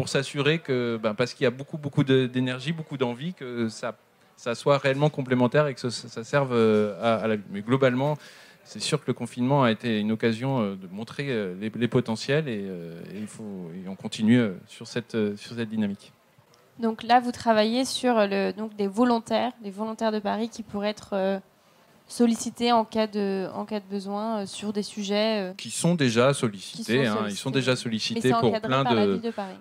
s'assurer que, parce qu'il y a beaucoup d'énergie, beaucoup d'envie, que ça soit réellement complémentaire et que ça serve à la vie. Mais globalement, c'est sûr que le confinement a été une occasion de montrer les potentiels et on continue sur cette dynamique. Donc là, vous travaillez sur des volontaires de Paris qui pourraient être solliciter en cas de besoin sur des sujets qui sont déjà sollicités. Ils sont déjà sollicités pour plein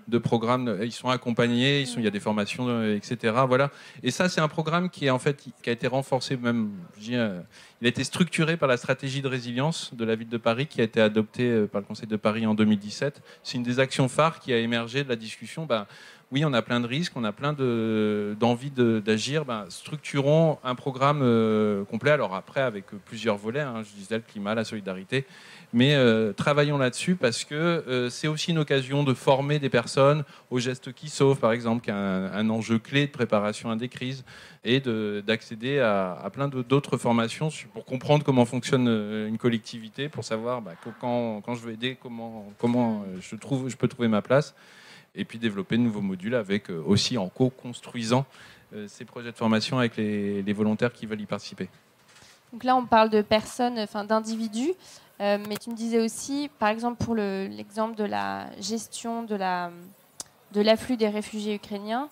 de programmes. Ils sont accompagnés, il y a des formations, etc. Voilà. Et ça, c'est un programme qui a été renforcé, même, il a été structuré par la stratégie de résilience de la ville de Paris, qui a été adoptée par le Conseil de Paris en 2017. C'est une des actions phares qui a émergé de la discussion. Oui, on a plein de risques, on a plein d'envie d'agir. Structurons un programme complet. Alors après, avec plusieurs volets, je disais le climat, la solidarité. Mais travaillons là-dessus parce que c'est aussi une occasion de former des personnes aux gestes qui sauvent, par exemple, qui est un enjeu clé de préparation à des crises, et d'accéder à plein d'autres formations pour comprendre comment fonctionne une collectivité, pour savoir quand je veux aider, comment je peux trouver ma place. Et puis développer de nouveaux modules aussi en co-construisant ces projets de formation avec les volontaires qui veulent y participer. Donc là, on parle de personnes, d'individus, mais tu me disais aussi, par exemple, pour l'exemple de la gestion de l'afflux des réfugiés ukrainiens,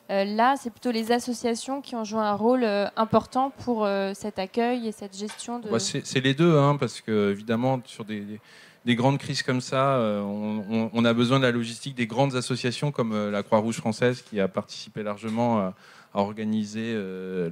là, c'est plutôt les associations qui ont joué un rôle important pour cet accueil et cette gestion de... C'est les deux, parce que évidemment, sur des grandes crises comme ça, on a besoin de la logistique des grandes associations comme la Croix-Rouge française, qui a participé largement à organiser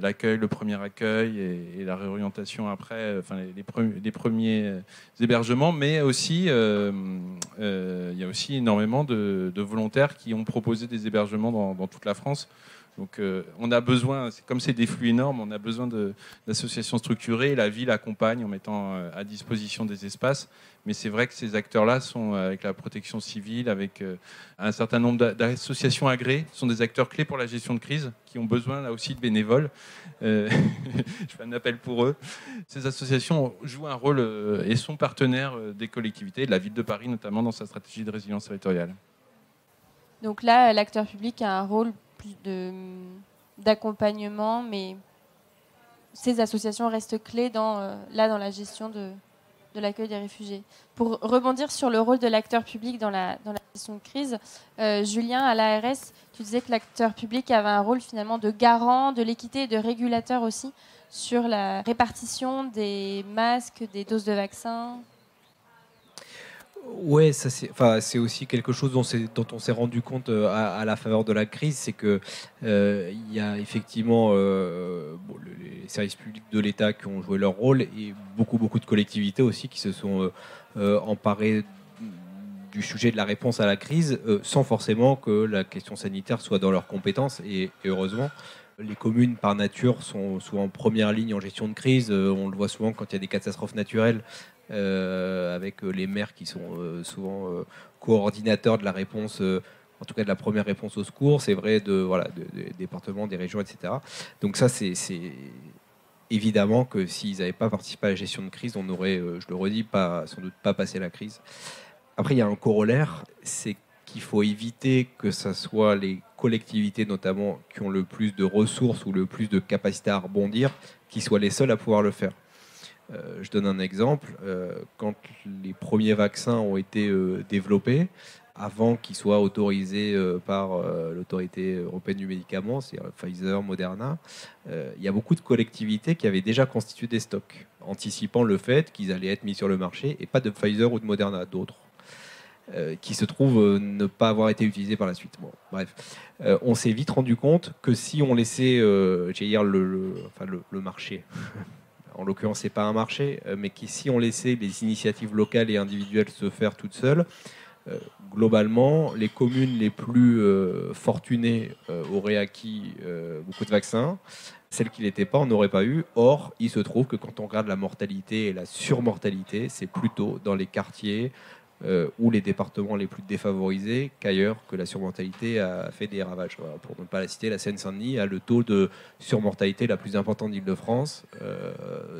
l'accueil, le premier accueil et la réorientation après, les premiers hébergements. Mais aussi, il y a aussi énormément de volontaires qui ont proposé des hébergements dans toute la France. Donc on a besoin, comme c'est des flux énormes, on a besoin d'associations structurées. La ville accompagne en mettant à disposition des espaces. Mais c'est vrai que ces acteurs-là sont, avec la protection civile, avec un certain nombre d'associations agréées, sont des acteurs clés pour la gestion de crise, qui ont besoin là aussi de bénévoles. Je fais un appel pour eux. Ces associations jouent un rôle et sont partenaires des collectivités, de la ville de Paris notamment, dans sa stratégie de résilience territoriale. Donc là, l'acteur public a un rôle plus d'accompagnement, mais ces associations restent clés dans la gestion de l'accueil des réfugiés. Pour rebondir sur le rôle de l'acteur public dans la gestion de crise, Julien, à l'ARS, tu disais que l'acteur public avait un rôle finalement de garant de l'équité et de régulateur aussi sur la répartition des masques, des doses de vaccins. Ouais, c'est aussi quelque chose dont on s'est rendu compte à la faveur de la crise, c'est que il y a effectivement les services publics de l'État qui ont joué leur rôle et beaucoup de collectivités aussi qui se sont emparées du sujet de la réponse à la crise sans forcément que la question sanitaire soit dans leurs compétences et heureusement. Les communes, par nature, sont souvent en première ligne en gestion de crise. On le voit souvent quand il y a des catastrophes naturelles, avec les maires qui sont souvent coordinateurs de la réponse, en tout cas de la première réponse au secours. C'est vrai des départements, des régions, etc. Donc ça, c'est évidemment que s'ils n'avaient pas participé à la gestion de crise, on n'aurait, je le redis, sans doute pas passé la crise. Après, il y a un corollaire, c'est qu'il faut éviter que ce soit les collectivités notamment qui ont le plus de ressources ou le plus de capacité à rebondir qui soient les seuls à pouvoir le faire. Je donne un exemple. Quand les premiers vaccins ont été développés, avant qu'ils soient autorisés par l'autorité européenne du médicament, c'est-à-dire Pfizer, Moderna, il y a beaucoup de collectivités qui avaient déjà constitué des stocks, anticipant le fait qu'ils allaient être mis sur le marché, et pas de Pfizer ou de Moderna, d'autres. Qui se trouvent ne pas avoir été utilisés par la suite. Bon, bref, on s'est vite rendu compte que si on laissait, le marché, en l'occurrence c'est pas un marché, mais si on laissait les initiatives locales et individuelles se faire toutes seules, globalement, les communes les plus fortunées auraient acquis beaucoup de vaccins. Celles qui ne l'étaient pas, on n'aurait pas eu. Or, il se trouve que quand on regarde la mortalité et la surmortalité, c'est plutôt dans les quartiers ou les départements les plus défavorisés qu'ailleurs que la surmortalité a fait des ravages. Voilà, pour ne pas la citer, la Seine-Saint-Denis a le taux de surmortalité la plus importante d'Île-de-France,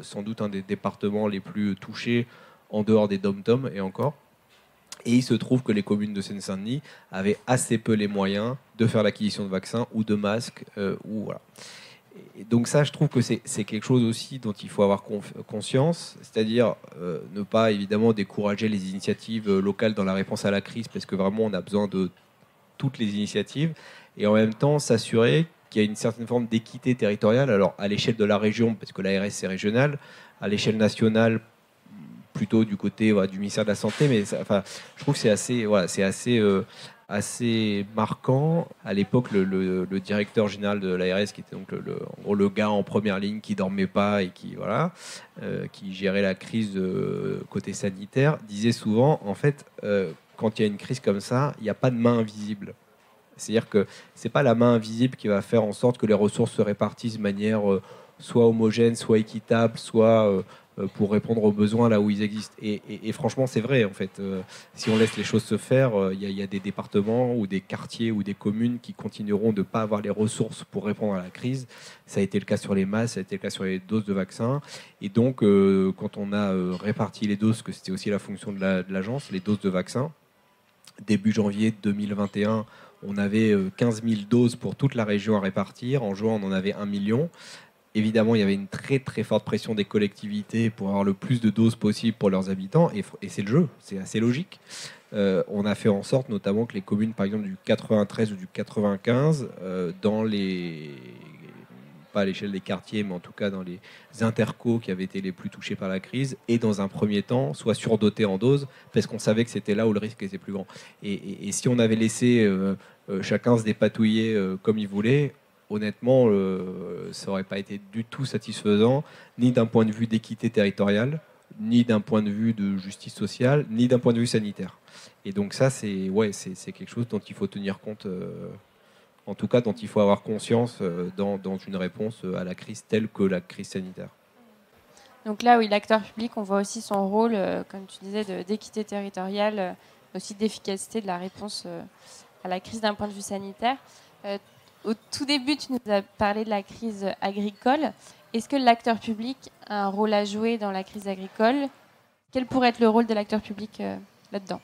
sans doute un des départements les plus touchés en dehors des dom-toms et encore. Et il se trouve que les communes de Seine-Saint-Denis avaient assez peu les moyens de faire l'acquisition de vaccins ou de masques. Voilà. Et donc ça, je trouve que c'est quelque chose aussi dont il faut avoir conscience, c'est-à-dire ne pas évidemment décourager les initiatives locales dans la réponse à la crise, parce que vraiment on a besoin de toutes les initiatives, et en même temps s'assurer qu'il y a une certaine forme d'équité territoriale. Alors, à l'échelle de la région, parce que l'ARS c'est régional, à l'échelle nationale, plutôt du côté du ministère de la Santé, mais je trouve que c'est assez marquant. À l'époque, le directeur général de l'ARS, qui était donc en gros le gars en première ligne qui dormait pas et qui gérait la crise côté sanitaire, disait souvent, en fait, quand il y a une crise comme ça, il n'y a pas de main invisible. C'est-à-dire que c'est pas la main invisible qui va faire en sorte que les ressources se répartissent de manière soit homogène, soit équitable, soit pour répondre aux besoins là où ils existent. Et franchement, c'est vrai, en fait. Si on laisse les choses se faire, il y a des départements ou des quartiers ou des communes qui continueront de ne pas avoir les ressources pour répondre à la crise. Ça a été le cas sur les masques, ça a été le cas sur les doses de vaccins. Et donc, quand on a réparti les doses, que c'était aussi la fonction de l'agence, les doses de vaccins, début janvier 2021, on avait 15 000 doses pour toute la région à répartir. En juin, on en avait 1 million. Évidemment, il y avait une très très forte pression des collectivités pour avoir le plus de doses possible pour leurs habitants, et c'est le jeu, c'est assez logique. On a fait en sorte notamment que les communes, par exemple du 93 ou du 95, pas à l'échelle des quartiers, mais en tout cas dans les intercos qui avaient été les plus touchés par la crise, et dans un premier temps, soient surdotées en doses, parce qu'on savait que c'était là où le risque était plus grand. Et si on avait laissé chacun se dépatouiller comme il voulait, honnêtement, ça n'aurait pas été du tout satisfaisant, ni d'un point de vue d'équité territoriale, ni d'un point de vue de justice sociale, ni d'un point de vue sanitaire. Et donc ça, c'est quelque chose dont il faut tenir compte, en tout cas dont il faut avoir conscience dans une réponse à la crise telle que la crise sanitaire. Donc là, oui, l'acteur public, on voit aussi son rôle, comme tu disais, d'équité territoriale, aussi d'efficacité de la réponse à la crise d'un point de vue sanitaire. Au tout début, tu nous as parlé de la crise agricole. Est-ce que l'acteur public a un rôle à jouer dans la crise agricole ? Quel pourrait être le rôle de l'acteur public là-dedans ?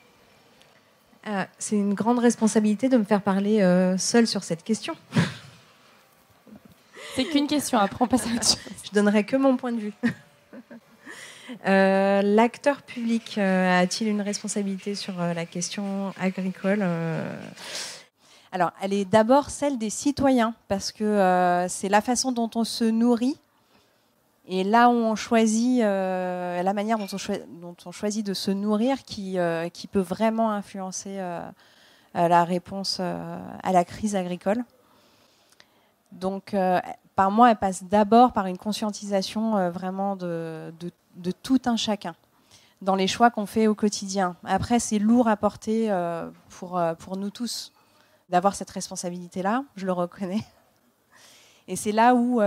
C'est une grande responsabilité de me faire parler seule sur cette question. C'est qu'une question, après on passe à autre chose. Je donnerai que mon point de vue. L'acteur public a-t-il une responsabilité sur la question agricole ? Alors, elle est d'abord celle des citoyens, parce que c'est la façon dont on se nourrit et là où on choisit, la manière dont on choisit de se nourrir qui peut vraiment influencer la réponse à la crise agricole. Donc, par moi, elle passe d'abord par une conscientisation vraiment de tout un chacun dans les choix qu'on fait au quotidien. Après, c'est lourd à porter pour nous tous d'avoir cette responsabilité-là, je le reconnais. Et c'est là où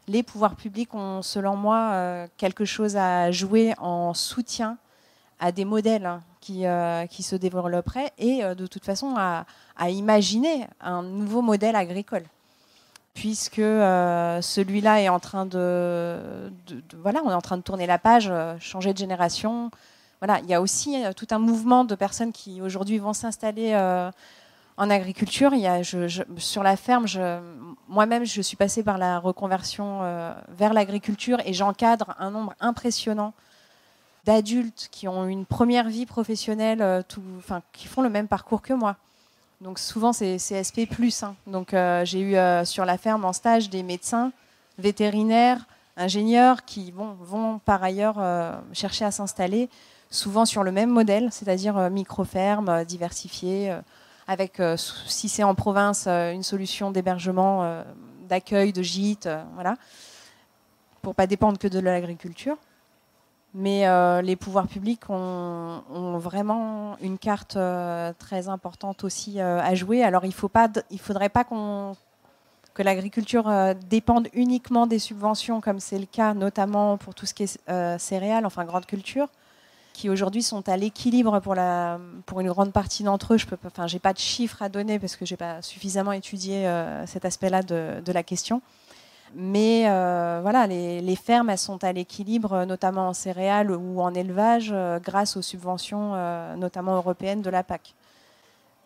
les pouvoirs publics ont, selon moi, quelque chose à jouer en soutien à des modèles qui se développeraient et de toute façon à imaginer un nouveau modèle agricole. Puisque celui-là est en train voilà, on est en train de tourner la page, changer de génération. Voilà, il y a aussi tout un mouvement de personnes qui aujourd'hui vont s'installer en agriculture. Sur la ferme, moi-même, je suis passée par la reconversion vers l'agriculture et j'encadre un nombre impressionnant d'adultes qui ont une première vie professionnelle, qui font le même parcours que moi. Donc souvent, c'est CSP+. Donc j'ai eu sur la ferme en stage des médecins, vétérinaires, ingénieurs qui vont par ailleurs chercher à s'installer, souvent sur le même modèle, c'est-à-dire micro-ferme, diversifiée, avec, si c'est en province, une solution d'hébergement, d'accueil, de gîte, voilà, pour ne pas dépendre que de l'agriculture. Mais les pouvoirs publics ont vraiment une carte très importante aussi à jouer. Alors il ne faudrait pas que l'agriculture dépende uniquement des subventions, comme c'est le cas notamment pour tout ce qui est céréales, enfin grande culture, qui aujourd'hui sont à l'équilibre pour une grande partie d'entre eux. J'ai pas de chiffres à donner parce que j'ai pas suffisamment étudié cet aspect-là de la question. Mais voilà, les fermes, elles sont à l'équilibre, notamment en céréales ou en élevage, grâce aux subventions, notamment européennes, de la PAC.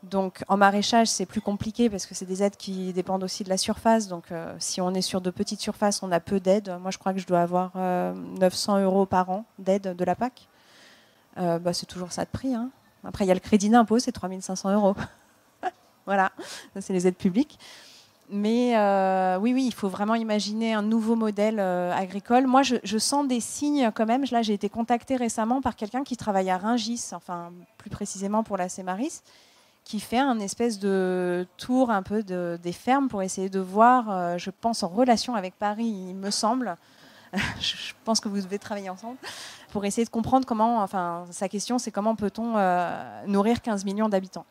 Donc en maraîchage, c'est plus compliqué parce que c'est des aides qui dépendent aussi de la surface. Donc si on est sur de petites surfaces, on a peu d'aides. Moi, je crois que je dois avoir 900 € par an d'aide de la PAC. C'est toujours ça de prix. Hein. Après, il y a le crédit d'impôt, c'est 3 500 €. Voilà, ça, c'est les aides publiques. Mais oui, il faut vraiment imaginer un nouveau modèle agricole. Moi, je sens des signes quand même. Là, j'ai été contactée récemment par quelqu'un qui travaille à Rungis, enfin plus précisément pour la Semaris, qui fait un espèce de tour un peu des fermes pour essayer de voir, je pense en relation avec Paris, il me semble, je pense que vous devez travailler ensemble, pour essayer de comprendre comment, enfin sa question c'est comment peut-on nourrir 15 millions d'habitants.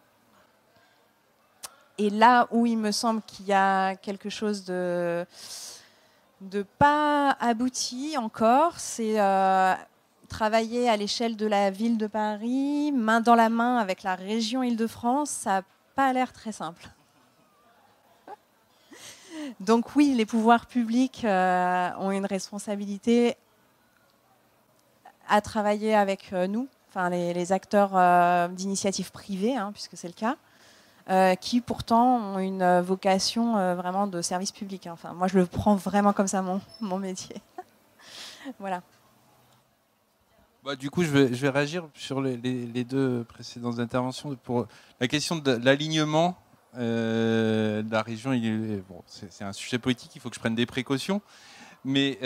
Et là où il me semble qu'il y a quelque chose de pas abouti encore, c'est travailler à l'échelle de la ville de Paris, main dans la main avec la région Île-de-France, ça n'a pas l'air très simple. Donc oui, les pouvoirs publics ont une responsabilité à travailler avec nous, enfin les acteurs d'initiatives privées, puisque c'est le cas. Qui pourtant ont une vocation vraiment de service public. Enfin, moi, je le prends vraiment comme ça, mon métier. Voilà. Bah, du coup, je vais réagir sur les deux précédentes interventions. Pour la question de l'alignement de la région, c'est un sujet politique, il faut que je prenne des précautions. Mais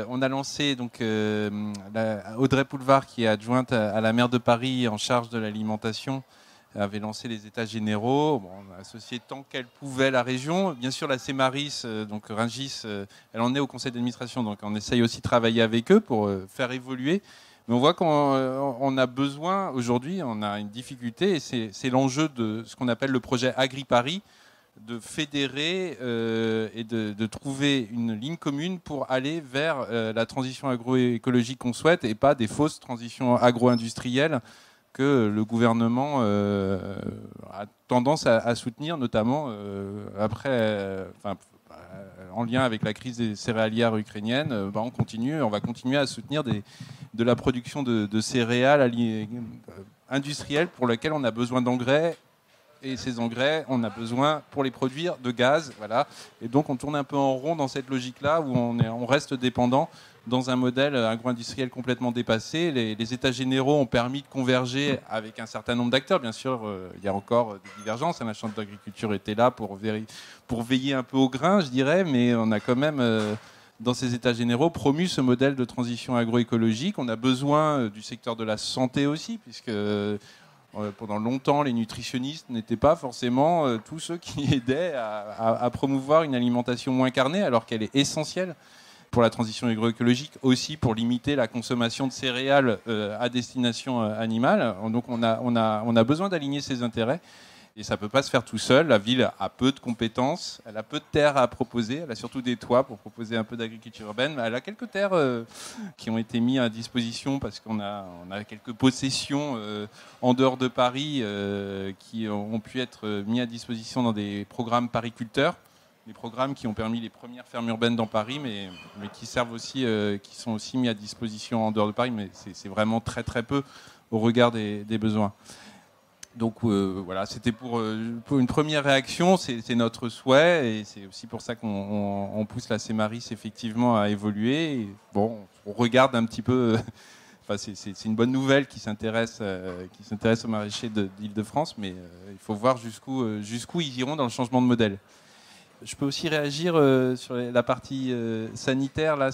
on a lancé donc, Audrey Poulevard, qui est adjointe à la maire de Paris en charge de l'alimentation, avait lancé les états généraux. Bon, on a associé tant qu'elle pouvait la région. Bien sûr, la Semaris, donc Rungis, elle en est au conseil d'administration, donc on essaye aussi de travailler avec eux pour faire évoluer. Mais on voit qu'on a besoin, aujourd'hui, on a une difficulté, et c'est l'enjeu de ce qu'on appelle le projet Agri-Paris, de fédérer et de trouver une ligne commune pour aller vers la transition agroécologique qu'on souhaite, et pas des fausses transitions agro-industrielles que le gouvernement a tendance à soutenir, notamment en lien avec la crise des céréalières ukrainiennes. On va continuer à soutenir de la production de céréales industrielles pour lesquelles on a besoin d'engrais. Et ces engrais, on a besoin pour les produire de gaz. Voilà. Et donc on tourne un peu en rond dans cette logique-là où on reste dépendant dans un modèle agro-industriel complètement dépassé. Les états généraux ont permis de converger avec un certain nombre d'acteurs. Bien sûr, il y a encore des divergences. La Chambre d'agriculture était là pour veiller un peu au grain, je dirais, mais on a quand même, dans ces états généraux, promu ce modèle de transition agroécologique. On a besoin du secteur de la santé aussi, puisque pendant longtemps, les nutritionnistes n'étaient pas forcément tous ceux qui aidaient à promouvoir une alimentation moins carnée, alors qu'elle est essentielle pour la transition agroécologique, aussi pour limiter la consommation de céréales à destination animale. Donc on a besoin d'aligner ces intérêts. Et ça ne peut pas se faire tout seul. La ville a peu de compétences, elle a peu de terres à proposer, elle a surtout des toits pour proposer un peu d'agriculture urbaine. Elle a quelques terres qui ont été mises à disposition parce qu'on a quelques possessions en dehors de Paris qui ont pu être mises à disposition dans des programmes pariculteurs, des programmes qui ont permis les premières fermes urbaines dans Paris, mais qui servent aussi, qui sont aussi mis à disposition en dehors de Paris, mais c'est vraiment très très peu au regard des besoins. Donc voilà, c'était pour une première réaction, c'est notre souhait, et c'est aussi pour ça qu'on pousse la Semaris effectivement à évoluer. Et bon, on regarde un petit peu, c'est une bonne nouvelle qui s'intéresse aux maraîchers d'Île-de-France, mais il faut voir jusqu'où ils iront dans le changement de modèle. Je peux aussi réagir sur la partie sanitaire, là,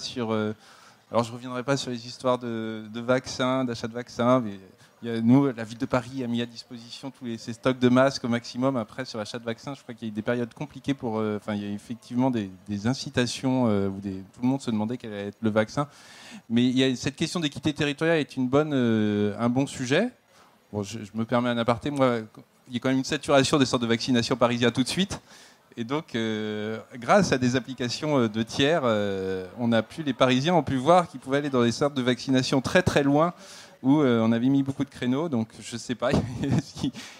alors je ne reviendrai pas sur les histoires de vaccins, d'achat de vaccins, mais nous, la ville de Paris a mis à disposition tous ces stocks de masques au maximum. Après, sur l'achat de vaccins, je crois qu'il y a eu des périodes compliquées il y a effectivement des incitations où tout le monde se demandait quel allait être le vaccin. Mais cette question d'équité territoriale est un bon sujet. Bon, je me permets un aparté. Moi, il y a quand même une saturation des centres de vaccination parisiens tout de suite. Et donc, grâce à des applications de tiers, les Parisiens ont pu voir qu'ils pouvaient aller dans des centres de vaccination très très loin, où on avait mis beaucoup de créneaux. Donc, je ne sais pas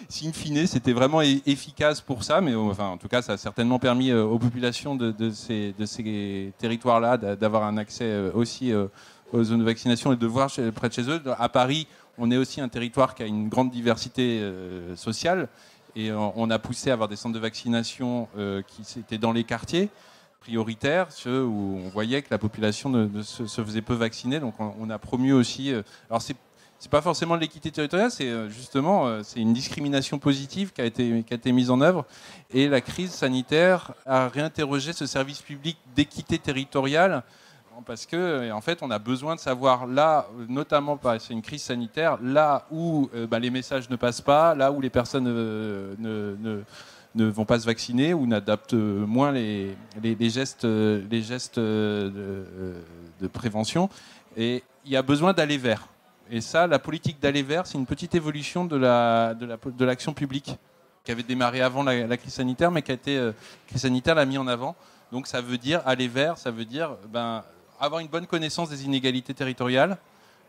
si in fine, c'était vraiment efficace pour ça. Mais en tout cas, ça a certainement permis aux populations de ces territoires-là d'avoir un accès aussi aux zones de vaccination et de voir près de chez eux. À Paris, on est aussi un territoire qui a une grande diversité sociale. Et on a poussé à avoir des centres de vaccination qui étaient dans les quartiers prioritaires, ceux où on voyait que la population se faisait peu vacciner. Donc on a promu aussi... Alors c'est pas forcément de l'équité territoriale, c'est justement c'est une discrimination positive qui a été mise en œuvre. Et la crise sanitaire a réinterrogé ce service public d'équité territoriale, parce que en fait, on a besoin de savoir là, notamment c'est une crise sanitaire, là où les messages ne passent pas, là où les personnes ne vont pas se vacciner ou n'adaptent moins les gestes de prévention. Et il y a besoin d'aller vers. Et ça, la politique d'aller vers, c'est une petite évolution de l'action publique qui avait démarré avant la crise sanitaire, mais qui a été la crise sanitaire l'a mis en avant. Donc ça veut dire aller vers, ça veut dire avoir une bonne connaissance des inégalités territoriales,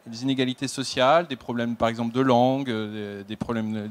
des inégalités sociales, des problèmes par exemple de langue, des problèmes,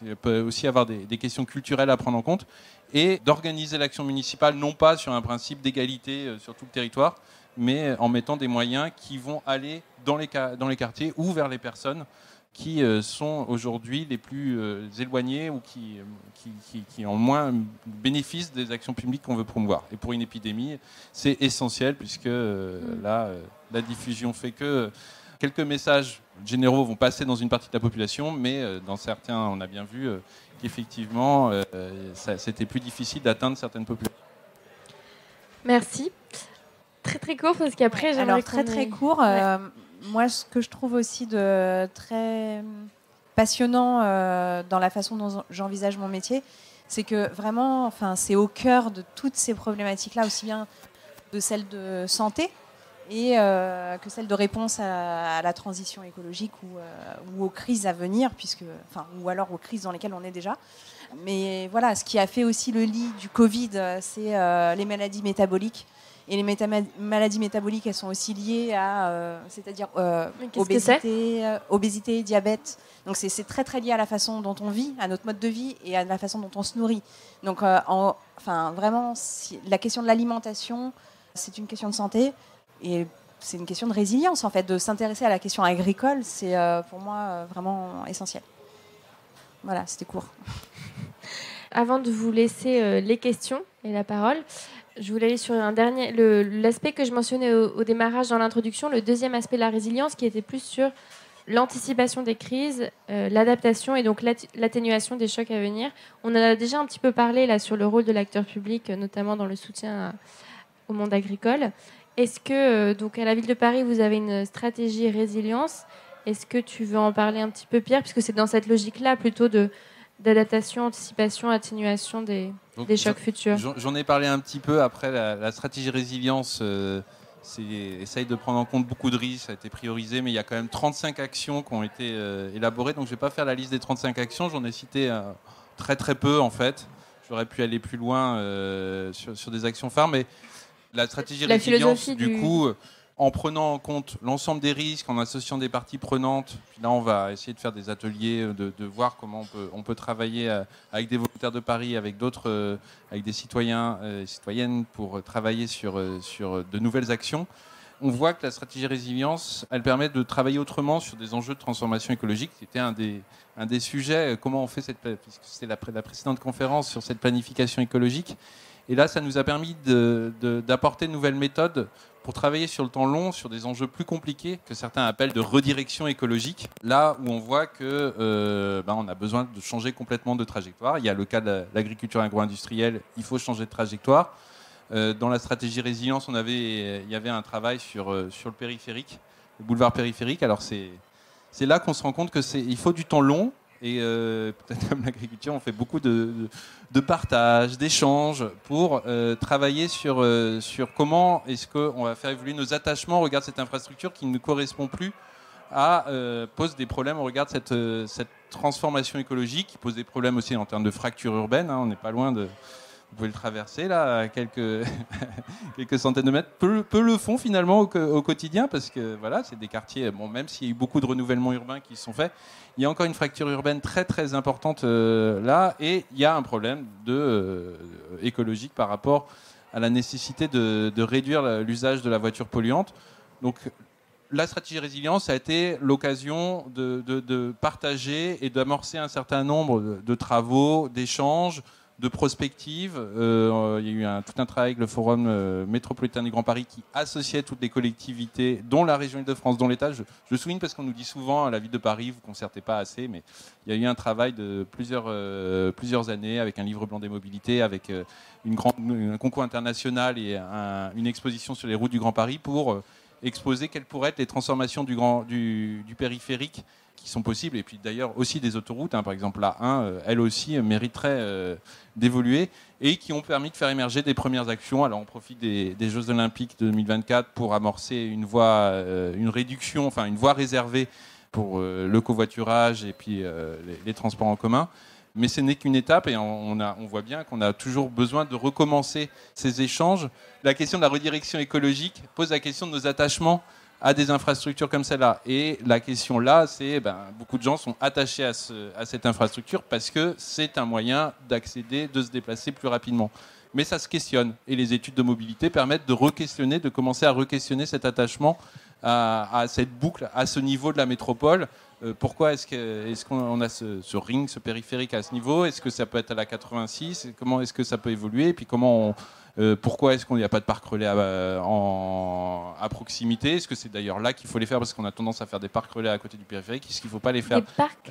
il peut aussi avoir des questions culturelles à prendre en compte, et d'organiser l'action municipale non pas sur un principe d'égalité sur tout le territoire, mais en mettant des moyens qui vont aller dans les quartiers ou vers les personnes qui sont aujourd'hui les plus éloignées ou qui ont moins bénéfice des actions publiques qu'on veut promouvoir. Et pour une épidémie, c'est essentiel puisque là, la diffusion fait que quelques messages généraux vont passer dans une partie de la population, mais dans certains, on a bien vu qu'effectivement, c'était plus difficile d'atteindre certaines populations. Merci. Très très court parce qu'après j'aimerais alors très court. Moi, ce que je trouve aussi de très passionnant dans la façon dont j'envisage mon métier, c'est que vraiment, enfin, c'est au cœur de toutes ces problématiques-là, aussi bien de celles de santé et que celles de réponse à la transition écologique ou aux crises à venir, ou alors aux crises dans lesquelles on est déjà. Mais voilà, ce qui a fait aussi le lit du Covid, c'est les maladies métaboliques. Et les maladies métaboliques, elles sont aussi liées à, c'est-à-dire obésité, diabète. Donc c'est très très lié à la façon dont on vit, à notre mode de vie et à la façon dont on se nourrit. Donc vraiment, la question de l'alimentation, c'est une question de santé et c'est une question de résilience en fait. De s'intéresser à la question agricole, c'est pour moi vraiment essentiel. Voilà, c'était court. Avant de vous laisser les questions et la parole, je voulais aller sur un dernier, l'aspect que je mentionnais au démarrage dans l'introduction, le deuxième aspect de la résilience qui était plus sur l'anticipation des crises, l'adaptation et donc l'atténuation des chocs à venir. On en a déjà un petit peu parlé là sur le rôle de l'acteur public, notamment dans le soutien au monde agricole. Est-ce que, donc à la Ville de Paris, vous avez une stratégie résilience ? Est-ce que tu veux en parler un petit peu, Pierre ? Puisque c'est dans cette logique-là plutôt d'adaptation, anticipation, atténuation des chocs futurs. J'en ai parlé un petit peu. Après, la stratégie résilience essaye de prendre en compte beaucoup de risques, ça a été priorisé, mais il y a quand même 35 actions qui ont été élaborées. Donc je ne vais pas faire la liste des 35 actions, j'en ai cité très très peu en fait. J'aurais pu aller plus loin sur des actions phares, mais la stratégie résilience, du coup, en prenant en compte l'ensemble des risques, en associant des parties prenantes. Puis là, on va essayer de faire des ateliers, de voir comment on peut travailler avec des volontaires de Paris, avec d'autres, avec des citoyens et citoyennes pour travailler sur de nouvelles actions. On voit que la stratégie résilience, elle permet de travailler autrement sur des enjeux de transformation écologique. C'était un des sujets, comment on fait puisque c'était la précédente conférence sur cette planification écologique. Et là, ça nous a permis d'apporter de nouvelles méthodes pour travailler sur le temps long, sur des enjeux plus compliqués que certains appellent de redirection écologique. Là où on voit que on a besoin de changer complètement de trajectoire. Il y a le cas de l'agriculture agro-industrielle, il faut changer de trajectoire. Dans la stratégie résilience, il y avait un travail sur le périphérique, le boulevard périphérique. Alors c'est là qu'on se rend compte qu'il faut du temps long. Et peut-être comme l'agriculture, on fait beaucoup de partage, d'échanges pour travailler sur comment est-ce qu'on va faire évoluer nos attachements au regard de cette infrastructure qui ne correspond plus pose des problèmes au regard de cette transformation écologique, qui pose des problèmes aussi en termes de fracture urbaine. On n'est pas loin de... Vous pouvez le traverser là, à quelques centaines de mètres. Peu le font finalement au quotidien parce que voilà, c'est des quartiers. Bon, même s'il y a eu beaucoup de renouvellements urbains qui se sont faits, il y a encore une fracture urbaine très très importante là, et il y a un problème écologique par rapport à la nécessité de réduire l'usage de la voiture polluante. Donc la stratégie résilience a été l'occasion de partager et d'amorcer un certain nombre de travaux, d'échanges, de prospective. Il y a eu tout un travail avec le Forum métropolitain du Grand Paris qui associait toutes les collectivités, dont la région Île-de-France, dont l'État. Je souligne parce qu'on nous dit souvent à la ville de Paris, vous ne concertez pas assez, mais il y a eu un travail de plusieurs années avec un livre blanc des mobilités, avec un concours international et une exposition sur les routes du Grand Paris pour exposer quelles pourraient être les transformations du périphérique qui sont possibles, et puis d'ailleurs aussi des autoroutes, par exemple la 1, elle aussi mériterait d'évoluer, et qui ont permis de faire émerger des premières actions. Alors on profite des Jeux Olympiques de 2024 pour amorcer une voie réservée pour le covoiturage et puis les transports en commun. Mais ce n'est qu'une étape, et on voit bien qu'on a toujours besoin de recommencer ces échanges. La question de la redirection écologique pose la question de nos attachements à des infrastructures comme celle-là. Et la question là, c'est beaucoup de gens sont attachés à cette infrastructure parce que c'est un moyen d'accéder, de se déplacer plus rapidement. Mais ça se questionne. Et les études de mobilité permettent de commencer à re-questionner cet attachement à cette boucle, à ce niveau de la métropole. Pourquoi est-ce qu'on a ce ring, ce périphérique à ce niveau? Est-ce que ça peut être à la 86? Comment est-ce que ça peut évoluer? Et puis pourquoi est-ce qu'il n'y a pas de parcs relais à proximité? Est-ce que c'est d'ailleurs là qu'il faut les faire, parce qu'on a tendance à faire des parcs relais à côté du périphérique? Est-ce qu'il ne faut pas les faire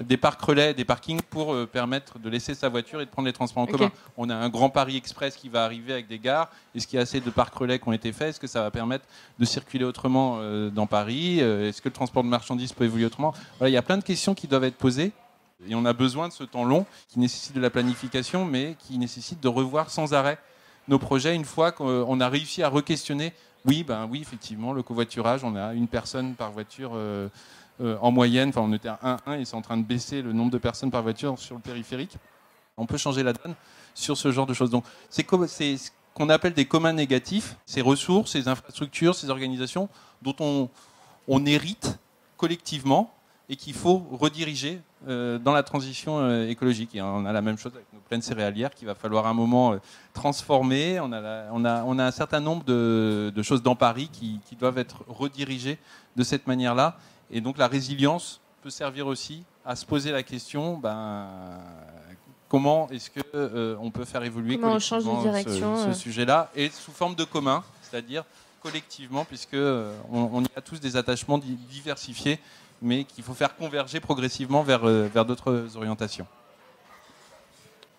des parcs relais, des parkings pour permettre de laisser sa voiture et de prendre les transports en commun? On a un Grand Paris Express qui va arriver avec des gares. Est-ce qu'il y a assez de parcs relais qui ont été faits? Est-ce que ça va permettre de circuler autrement dans Paris? Est-ce que le transport de marchandises peut évoluer autrement? Voilà, il y a plein de questions qui doivent être posées. Et on a besoin de ce temps long qui nécessite de la planification, mais qui nécessite de revoir sans arrêt nos projets une fois qu'on a réussi à re-questionner. Oui, effectivement, le covoiturage, on a une personne par voiture en moyenne. Enfin, on était à 1,1 et c'est en train de baisser le nombre de personnes par voiture sur le périphérique. On peut changer la donne sur ce genre de choses. Donc, c'est ce qu'on appelle des communs négatifs, ces ressources, ces infrastructures, ces organisations dont on hérite collectivement et qu'il faut rediriger dans la transition écologique. Et on a la même chose avec nos plaines céréalières qu'il va falloir à un moment transformer. On a un certain nombre de choses dans Paris qui doivent être redirigées de cette manière-là. Et donc la résilience peut servir aussi à se poser la question comment est-ce qu'on peut faire évoluer collectivement ce sujet-là, et sous forme de commun, c'est-à-dire collectivement, puisqu'on y a tous des attachements diversifiés, mais qu'il faut faire converger progressivement vers d'autres orientations.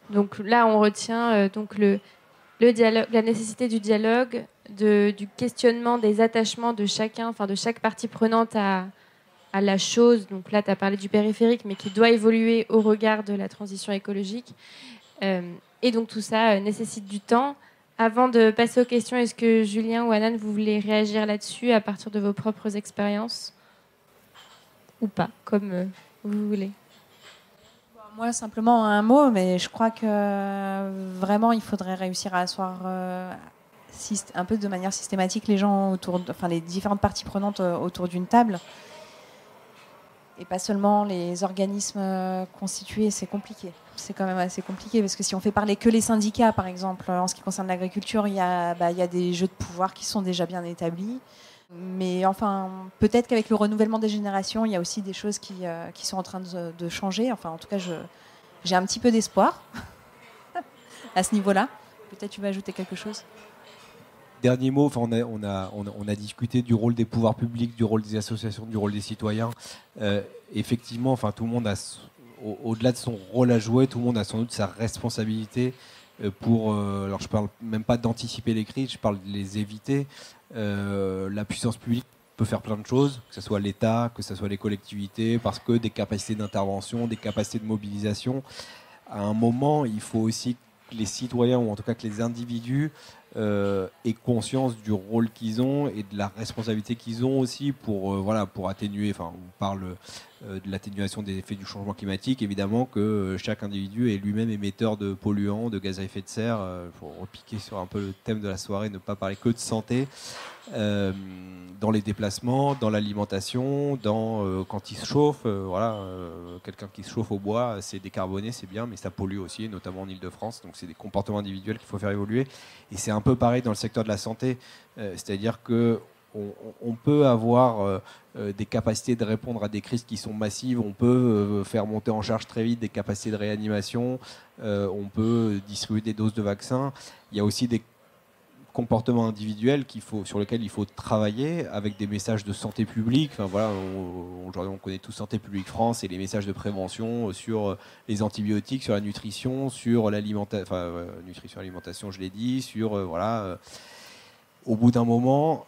Donc là, on retient le dialogue, la nécessité du dialogue, du questionnement des attachements de chacun, de chaque partie prenante à la chose. Donc là, tu as parlé du périphérique, mais qui doit évoluer au regard de la transition écologique. Et donc tout ça nécessite du temps. Avant de passer aux questions, est-ce que Julien ou Anan, vous voulez réagir là-dessus à partir de vos propres expériences ? Ou pas, comme vous voulez. Moi, simplement un mot, mais je crois que vraiment, il faudrait réussir à asseoir un peu de manière systématique les gens les différentes parties prenantes autour d'une table. Et pas seulement les organismes constitués, c'est compliqué. C'est quand même assez compliqué, parce que si on fait parler que les syndicats, par exemple, en ce qui concerne l'agriculture, il y a des jeux de pouvoir qui sont déjà bien établis. Mais enfin, peut-être qu'avec le renouvellement des générations, il y a aussi des choses qui sont en train de changer. Enfin, en tout cas, j'ai un petit peu d'espoir à ce niveau-là. Peut-être tu vas ajouter quelque chose. Dernier mot, on a discuté du rôle des pouvoirs publics, du rôle des associations, du rôle des citoyens. Effectivement, tout le monde a, au-delà de son rôle à jouer, tout le monde a sans doute sa responsabilité alors je parle même pas d'anticiper les crises, je parle de les éviter. La puissance publique peut faire plein de choses, que ce soit l'État, que ce soit les collectivités, parce que des capacités d'intervention, des capacités de mobilisation. À un moment, il faut aussi que les citoyens, ou en tout cas que les individus, aient conscience du rôle qu'ils ont et de la responsabilité qu'ils ont aussi pour atténuer. On parle de l'atténuation des effets du changement climatique, évidemment que chaque individu est lui-même émetteur de polluants, de gaz à effet de serre. Pour repiquer sur un peu le thème de la soirée, ne pas parler que de santé, dans les déplacements, dans l'alimentation, quand il se chauffe. Quelqu'un qui se chauffe au bois, c'est décarboné, c'est bien, mais ça pollue aussi, notamment en Ile-de-France. Donc c'est des comportements individuels qu'il faut faire évoluer. Et c'est un peu pareil dans le secteur de la santé, c'est-à-dire que on peut avoir des capacités de répondre à des crises qui sont massives, on peut faire monter en charge très vite des capacités de réanimation, on peut distribuer des doses de vaccins. Il y a aussi des comportements individuels sur lesquels il faut travailler avec des messages de santé publique. Enfin, voilà, aujourd'hui, on connaît tous Santé publique France et les messages de prévention sur les antibiotiques, sur la nutrition, sur l'alimentation, nutrition, alimentation, je l'ai dit, sur au bout d'un moment,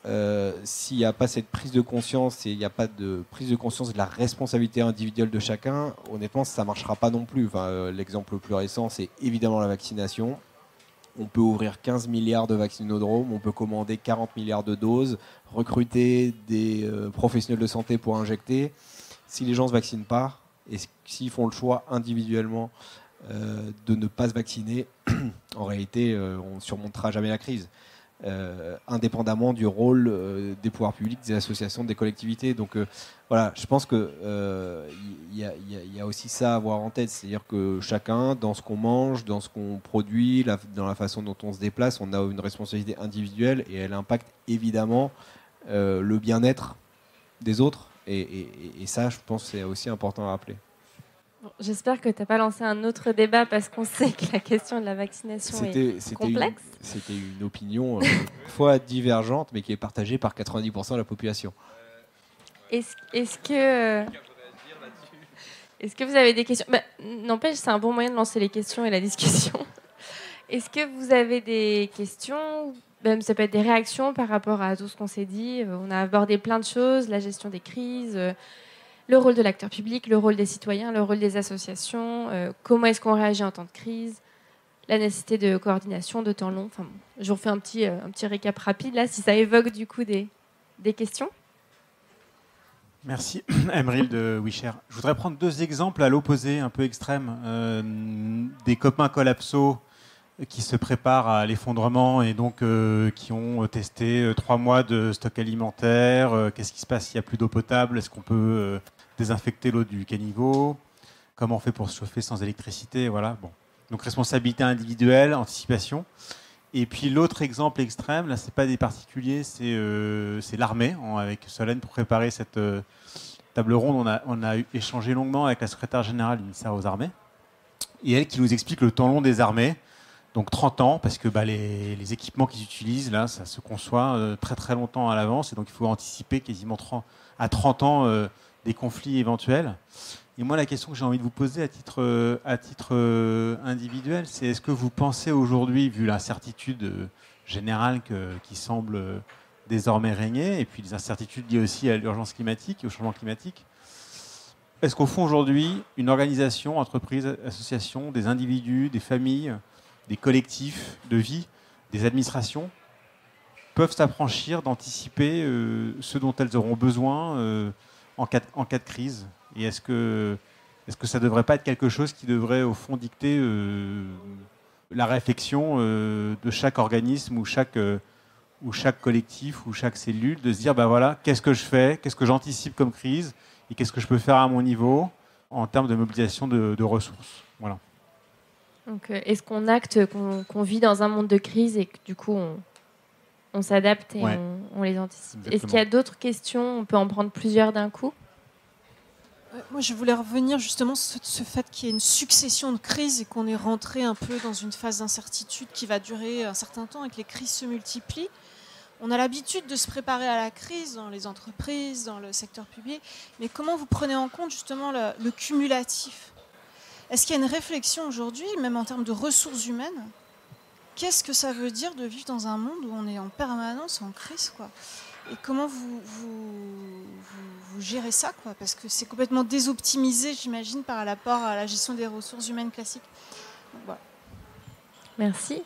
s'il n'y a pas cette prise de conscience et il n'y a pas de prise de conscience de la responsabilité individuelle de chacun, honnêtement, ça ne marchera pas non plus. L'exemple le plus récent, c'est évidemment la vaccination. On peut ouvrir 15 milliards de vaccinodromes, on peut commander 40 milliards de doses, recruter des professionnels de santé pour injecter. Si les gens ne se vaccinent pas, et s'ils font le choix individuellement de ne pas se vacciner, en réalité, on ne surmontera jamais la crise. Indépendamment du rôle des pouvoirs publics, des associations, des collectivités. Donc voilà, je pense qu'il y a aussi ça à avoir en tête, c'est-à-dire que chacun, dans ce qu'on mange, dans ce qu'on produit, dans la façon dont on se déplace, on a une responsabilité individuelle et elle impacte évidemment le bien-être des autres. Et ça, je pense que c'est aussi important à rappeler. Bon, j'espère que tu n'as pas lancé un autre débat parce qu'on sait que la question de la vaccination est complexe. C'était une opinion fois divergente, mais qui est partagée par 90% de la population. Est-ce que vous avez des questions ? N'empêche, c'est un bon moyen de lancer les questions et la discussion. Est-ce que vous avez des questions ? Même ça peut être des réactions par rapport à tout ce qu'on s'est dit. On a abordé plein de choses, la gestion des crises, le rôle de l'acteur public, le rôle des citoyens, le rôle des associations, comment est-ce qu'on réagit en temps de crise, la nécessité de coordination, de temps long. Enfin, je vous refais un petit récap rapide, là, si ça évoque du coup des questions. Merci, Emeril de WeShare. Je voudrais prendre 2 exemples à l'opposé, un peu extrêmes, des copains collapsos qui se préparent à l'effondrement et donc qui ont testé 3 mois de stock alimentaire. Qu'est-ce qui se passe s'il n'y a plus d'eau potable ? Est-ce qu'on peut désinfecter l'eau du caniveau ? Comment on fait pour se chauffer sans électricité ? Voilà. Bon. Donc responsabilité individuelle, anticipation. Et puis l'autre exemple extrême, là c'est pas des particuliers, c'est l'armée, avec Solène pour préparer cette table ronde. On a échangé longuement avec la secrétaire générale du ministère aux armées et elle qui nous explique le temps long des armées. Donc 30 ans, parce que les équipements qu'ils utilisent, là, ça se conçoit très très longtemps à l'avance, et donc il faut anticiper quasiment à 30 ans des conflits éventuels. Et moi, la question que j'ai envie de vous poser à titre individuel, c'est est-ce que vous pensez aujourd'hui, vu l'incertitude générale qui semble désormais régner, et puis les incertitudes liées aussi à l'urgence climatique et au changement climatique, est-ce qu'au fond aujourd'hui, une organisation, entreprise, association, des individus, des familles, des collectifs de vie, des administrations, peuvent s'affranchir d'anticiper ce dont elles auront besoin en cas de crise ? Et est-ce que ça ne devrait pas être quelque chose qui devrait, au fond, dicter la réflexion de chaque organisme ou chaque collectif ou chaque cellule, de se dire, voilà, qu'est-ce que je fais ? Qu'est-ce que j'anticipe comme crise ? Et qu'est-ce que je peux faire à mon niveau en termes de mobilisation de ressources ? Voilà. Donc, est-ce qu'on acte qu'on vit dans un monde de crise et que du coup on s'adapte et on les anticipe ? Exactement. Est-ce qu'il y a d'autres questions ? On peut en prendre plusieurs d'un coup ? Moi, je voulais revenir justement sur ce fait qu'il y ait une succession de crises et qu'on est rentré un peu dans une phase d'incertitude qui va durer un certain temps et que les crises se multiplient. On a l'habitude de se préparer à la crise dans les entreprises, dans le secteur public, mais comment vous prenez en compte justement le cumulatif ? Est-ce qu'il y a une réflexion aujourd'hui, même en termes de ressources humaines ? Qu'est-ce que ça veut dire de vivre dans un monde où on est en permanence en crise, quoi ? Et comment vous gérez ça, quoi ? Parce que c'est complètement désoptimisé, j'imagine, par rapport à la gestion des ressources humaines classiques. Donc, voilà. Merci.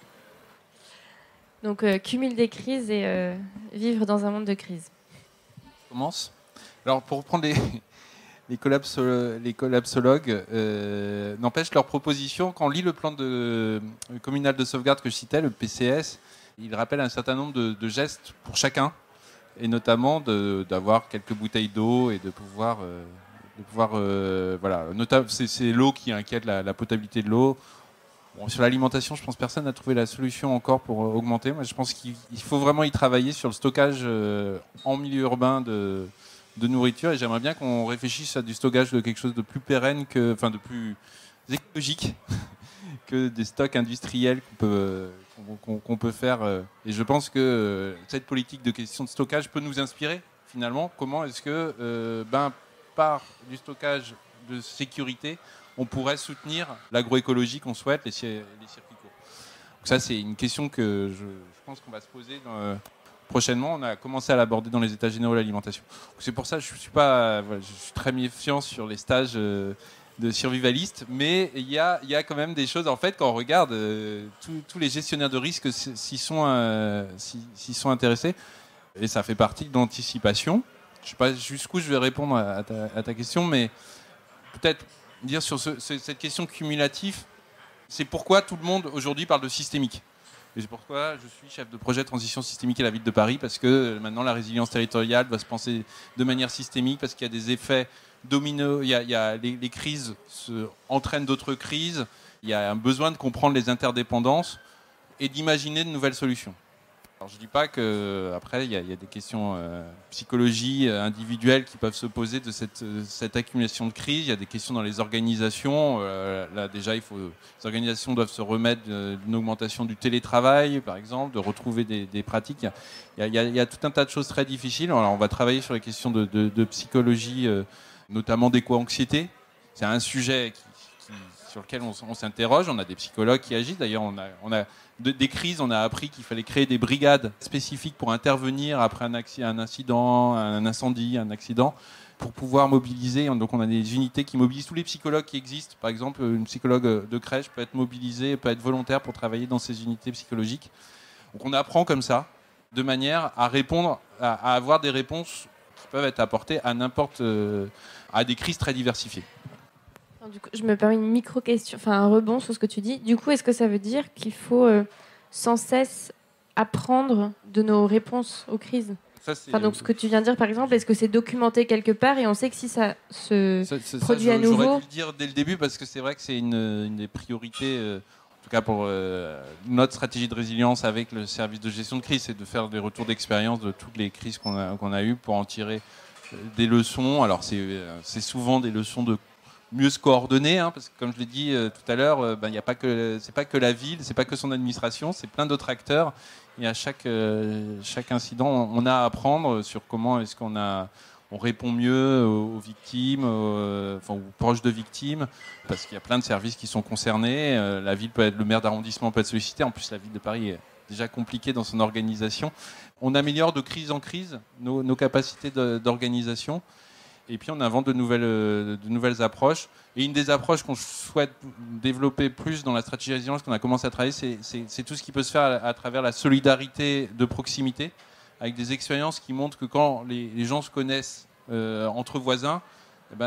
Donc, cumul des crises et vivre dans un monde de crise. Je commence. Alors, pour reprendre les collapsologues, n'empêche leur proposition, quand on lit le plan communal de sauvegarde que je citais, le PCS, il rappelle un certain nombre de gestes pour chacun, et notamment d'avoir quelques bouteilles d'eau et de pouvoir voilà. C'est l'eau qui inquiète, la potabilité de l'eau. Bon, sur l'alimentation, je pense que personne n'a trouvé la solution encore pour augmenter. Moi, je pense qu'il faut vraiment y travailler sur le stockage en milieu urbain de nourriture. Et j'aimerais bien qu'on réfléchisse à du stockage de quelque chose de plus pérenne, de plus écologique que des stocks industriels qu'on peut faire. Et je pense que cette politique de question de stockage peut nous inspirer, finalement. Comment est-ce que, par du stockage de sécurité, on pourrait soutenir l'agroécologie qu'on souhaite, les circuits courts. Donc ça, c'est une question que je pense qu'on va se poser prochainement. On a commencé à l'aborder dans les états généraux de l'alimentation. C'est pour ça que je suis très méfiant sur les stages de survivalistes, mais il y a quand même des choses, en fait, quand on regarde tous les gestionnaires de risques s'y sont intéressés, et ça fait partie de l'anticipation. Je ne sais pas jusqu'où je vais répondre à ta question, mais peut-être dire sur cette question cumulative, c'est pourquoi tout le monde aujourd'hui parle de systémique. Et c'est pourquoi je suis chef de projet transition systémique à la ville de Paris, parce que maintenant la résilience territoriale doit se penser de manière systémique, parce qu'il y a des effets dominos, les crises entraînent d'autres crises, il y a un besoin de comprendre les interdépendances et d'imaginer de nouvelles solutions. Alors je ne dis pas qu'après, il y a des questions psychologie individuelles qui peuvent se poser de cette accumulation de crises. Il y a des questions dans les organisations. Là, déjà, les organisations doivent se remettre d'une augmentation du télétravail, par exemple, de retrouver des pratiques. Il y a tout un tas de choses très difficiles. Alors, on va travailler sur les questions de psychologie, notamment d'éco-anxiété. C'est un sujet sur lequel on s'interroge. On a des psychologues qui agissent. D'ailleurs, on a des crises, on a appris qu'il fallait créer des brigades spécifiques pour intervenir après un incident, un incendie, un accident, pour pouvoir mobiliser. Donc on a des unités qui mobilisent tous les psychologues qui existent. Par exemple, une psychologue de crèche peut être mobilisée, peut être volontaire pour travailler dans ces unités psychologiques. Donc on apprend comme ça, de manière à répondre, à avoir des réponses qui peuvent être apportées à des crises très diversifiées. Du coup, je me permets une micro-question, un rebond sur ce que tu dis. Du coup, est-ce que ça veut dire qu'il faut sans cesse apprendre de nos réponses aux crises ? Donc, ce que tu viens de dire, par exemple, est-ce que c'est documenté quelque part et on sait que si ça se produit à nouveau... J'aurais dû le dire dès le début parce que c'est vrai que c'est une des priorités, en tout cas pour notre stratégie de résilience avec le service de gestion de crise, c'est de faire des retours d'expérience de toutes les crises qu'on a eues pour en tirer des leçons. Alors, c'est souvent des leçons de mieux se coordonner, parce que comme je l'ai dit tout à l'heure, c'est pas que la ville, c'est pas que son administration, c'est plein d'autres acteurs. Et à chaque incident, on a à apprendre sur comment est-ce on répond mieux aux victimes, aux proches de victimes, parce qu'il y a plein de services qui sont concernés. La ville le maire d'arrondissement peut être sollicité. En plus, la ville de Paris est déjà compliquée dans son organisation. On améliore de crise en crise nos capacités d'organisation. Et puis on invente de nouvelles approches. Et une des approches qu'on souhaite développer plus dans la stratégie de résilience qu'on a commencé à travailler, c'est tout ce qui peut se faire à travers la solidarité de proximité, avec des expériences qui montrent que quand les gens se connaissent entre voisins,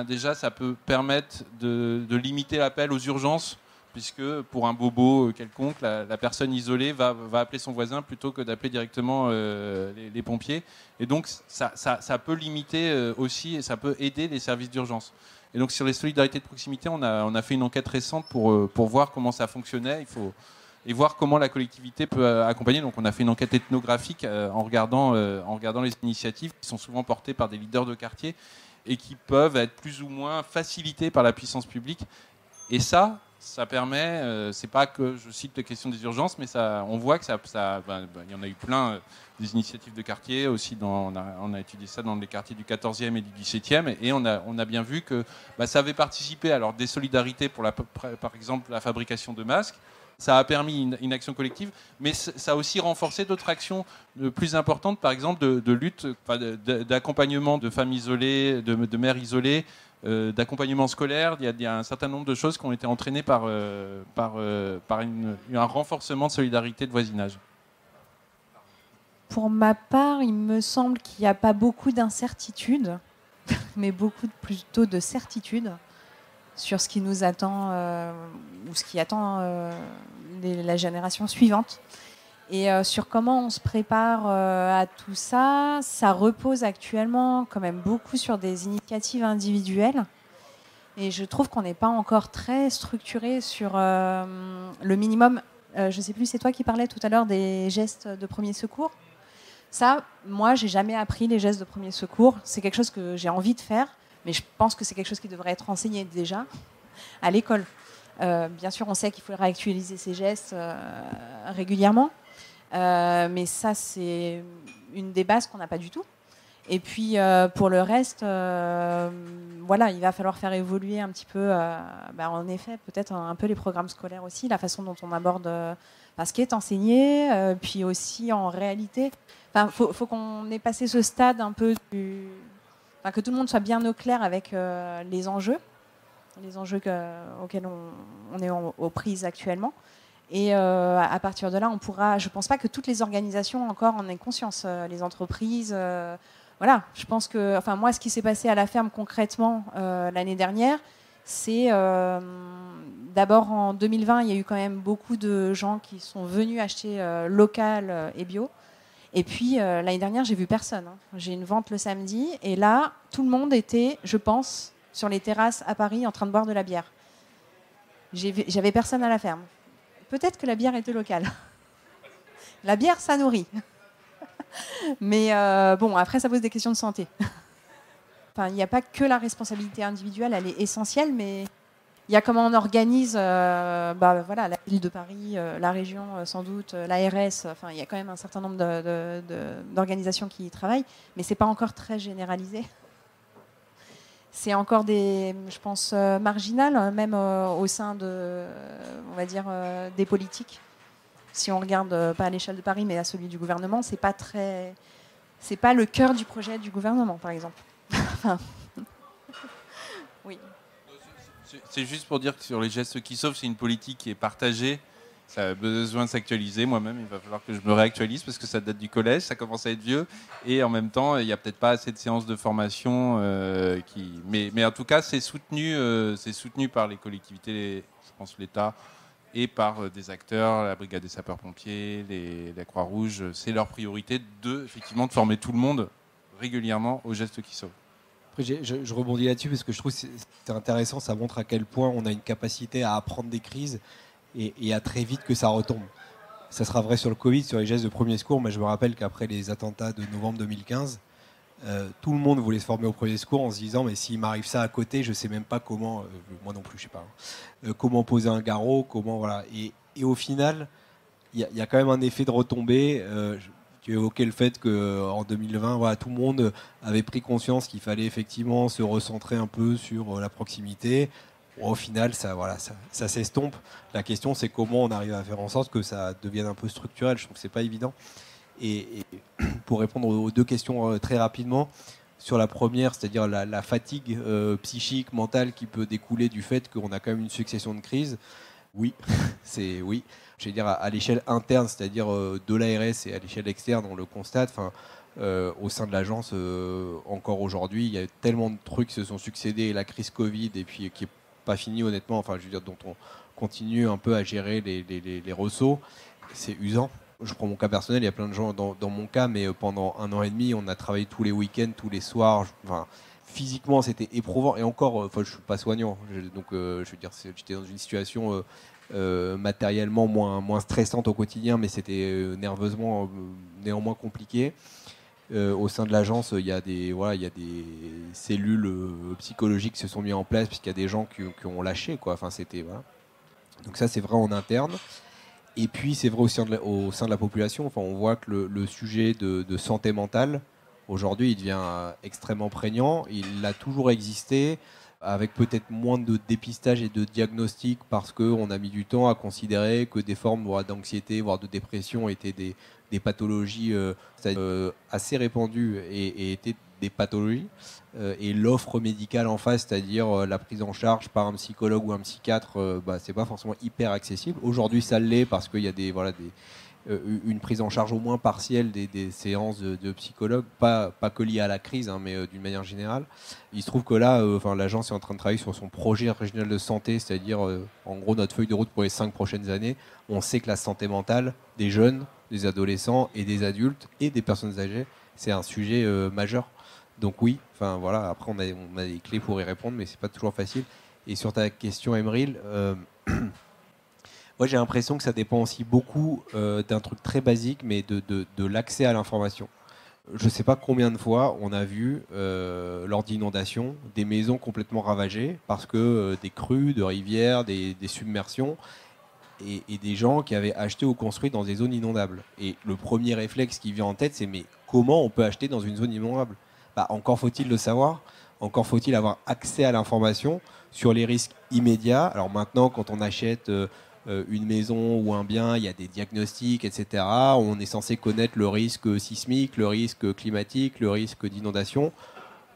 déjà ça peut permettre de limiter l'appel aux urgences, puisque pour un bobo quelconque, la personne isolée va appeler son voisin plutôt que d'appeler directement les pompiers. Et donc ça peut limiter aussi, et ça peut aider les services d'urgence. Et donc sur les solidarités de proximité, on a fait une enquête récente pour voir comment ça fonctionnait. Et voir comment la collectivité peut accompagner. Donc on a fait une enquête ethnographique en regardant les initiatives qui sont souvent portées par des leaders de quartier et qui peuvent être plus ou moins facilitées par la puissance publique. Et ça permet, c'est pas que je cite la question des urgences, mais on voit que il y en a eu plein des initiatives de quartier aussi. On a étudié ça dans les quartiers du 14e et du 17e, et on a bien vu que ça avait participé à des solidarités pour par exemple la fabrication de masques. Ça a permis une action collective, mais ça a aussi renforcé d'autres actions plus importantes, par exemple de lutte, d'accompagnement de femmes isolées, de mères isolées, d'accompagnement scolaire. Il y a un certain nombre de choses qui ont été entraînées par un renforcement de solidarité de voisinage. Pour ma part, il me semble qu'il n'y a pas beaucoup d'incertitudes, mais plutôt de certitudes sur ce qui nous attend ou ce qui attend la génération suivante. Et sur comment on se prépare à tout ça, ça repose actuellement quand même beaucoup sur des initiatives individuelles. Et je trouve qu'on n'est pas encore très structuré sur le minimum. Je ne sais plus, c'est toi qui parlais tout à l'heure des gestes de premier secours. Ça, moi, j'ai jamais appris les gestes de premier secours. C'est quelque chose que j'ai envie de faire, mais je pense que c'est quelque chose qui devrait être enseigné déjà à l'école. Bien sûr, on sait qu'il faut réactualiser ces gestes régulièrement, mais ça, c'est une des bases qu'on n'a pas du tout. Et puis, pour le reste, voilà, il va falloir faire évoluer un petit peu, en effet, peut-être un peu les programmes scolaires aussi, la façon dont on aborde ce qui est enseigné, puis aussi en réalité. Enfin, faut qu'on ait passé ce stade un peu que tout le monde soit bien au clair avec les enjeux auxquels on est aux prises actuellement. Et à partir de là, on pourra. Je ne pense pas que toutes les organisations encore en aient conscience, les entreprises. Voilà, je pense que, enfin moi, ce qui s'est passé à la ferme concrètement l'année dernière, c'est d'abord en 2020, il y a eu quand même beaucoup de gens qui sont venus acheter local et bio. Et puis l'année dernière, j'ai vu personne. J'ai une vente le samedi, et là, tout le monde était, je pense, sur les terrasses à Paris en train de boire de la bière. J'avais personne à la ferme. Peut-être que la bière était locale. La bière, ça nourrit. Mais bon, après, ça pose des questions de santé. Enfin, il n'y a pas que la responsabilité individuelle, elle est essentielle, mais il y a comment on organise voilà, la ville de Paris, la région sans doute, l'ARS, enfin, il y a quand même un certain nombre d'organisations qui y travaillent, mais ce n'est pas encore très généralisé. C'est encore je pense, marginal, même au sein on va dire, des politiques. Si on regarde pas à l'échelle de Paris, mais à celui du gouvernement, c'est pas le cœur du projet du gouvernement, par exemple. Enfin, oui. C'est juste pour dire que sur les gestes qui sauvent, c'est une politique qui est partagée. Ça a besoin de s'actualiser. Moi-même, il va falloir que je me réactualise parce que ça date du collège, ça commence à être vieux. Et en même temps, il n'y a peut-être pas assez de séances de formation. Mais en tout cas, c'est soutenu par les collectivités, je pense l'État, et par des acteurs, la brigade des sapeurs-pompiers, la Croix-Rouge. C'est leur priorité effectivement, de former tout le monde régulièrement aux gestes qui sauvent. Après, je rebondis là-dessus parce que je trouve que c'est intéressant, ça montre à quel point on a une capacité à apprendre des crises et à très vite que ça retombe. Ça sera vrai sur le Covid, sur les gestes de premier secours. Moi, je me rappelle qu'après les attentats de novembre 2015, tout le monde voulait se former au premier secours en se disant mais s'il m'arrive ça à côté, je sais même pas comment, moi non plus, je sais pas, comment poser un garrot, comment voilà. Et au final, il y a quand même un effet de retombée. Tu évoquais le fait qu'en 2020, voilà, tout le monde avait pris conscience qu'il fallait effectivement se recentrer un peu sur la proximité. Au final, ça s'estompe. La question, c'est comment on arrive à faire en sorte que ça devienne un peu structurel. Je trouve que c'est pas évident. Et pour répondre aux deux questions très rapidement, sur la première, c'est-à-dire la fatigue psychique, mentale qui peut découler du fait qu'on a quand même une succession de crises, oui, c'est oui. Je vais dire à l'échelle interne, c'est-à-dire de l'ARS et à l'échelle externe, on le constate. Au sein de l'agence, encore aujourd'hui, il y a tellement de trucs qui se sont succédés, la crise Covid, et puis qui n'est pas finie honnêtement, enfin, je veux dire, dont on continue un peu à gérer les ressauts. C'est usant. Je prends mon cas personnel, il y a plein de gens dans mon cas, mais pendant 1 an et demi, on a travaillé tous les week-ends, tous les soirs. Physiquement, c'était éprouvant. Et encore, je ne suis pas soignant. Donc, je veux dire, j'étais dans une situation matériellement moins stressante au quotidien, mais c'était nerveusement néanmoins compliqué. Au sein de l'agence, il y a des cellules psychologiques qui se sont mises en place, puisqu'il y a des gens qui ont lâché, quoi. Enfin, c'était, voilà. Donc ça, c'est vrai en interne. Et puis, c'est vrai aussi au sein de la population. Enfin, on voit que le sujet de santé mentale, aujourd'hui, il devient extrêmement prégnant. Il a toujours existé, avec peut-être moins de dépistage et de diagnostic, parce qu'on a mis du temps à considérer que des formes d'anxiété, voire de dépression, étaient des pathologies assez répandues et étaient des pathologies. Et l'offre médicale en face, c'est-à-dire la prise en charge par un psychologue ou un psychiatre, c'est pas forcément hyper accessible. Aujourd'hui, ça l'est parce qu'il y a une prise en charge au moins partielle des séances de psychologues, pas que liées à la crise, hein, mais d'une manière générale. Il se trouve que là, l'agence est en train de travailler sur son projet régional de santé, c'est-à-dire en gros notre feuille de route pour les 5 prochaines années. On sait que la santé mentale des jeunes, des adolescents et des adultes et des personnes âgées, c'est un sujet majeur. Donc oui, après on a des clés pour y répondre, mais c'est pas toujours facile. Et sur ta question, Emeril, moi j'ai l'impression que ça dépend aussi beaucoup d'un truc très basique, mais de l'accès à l'information. Je ne sais pas combien de fois on a vu, lors d'inondations, des maisons complètement ravagées parce que des crues, de rivières, des submersions, et des gens qui avaient acheté ou construit dans des zones inondables. Et le premier réflexe qui vient en tête, c'est mais comment on peut acheter dans une zone inondable ? Encore faut-il le savoir, encore faut-il avoir accès à l'information sur les risques immédiats. Alors maintenant, quand on achète une maison ou un bien, il y a des diagnostics, etc. On est censé connaître le risque sismique, le risque climatique, le risque d'inondation.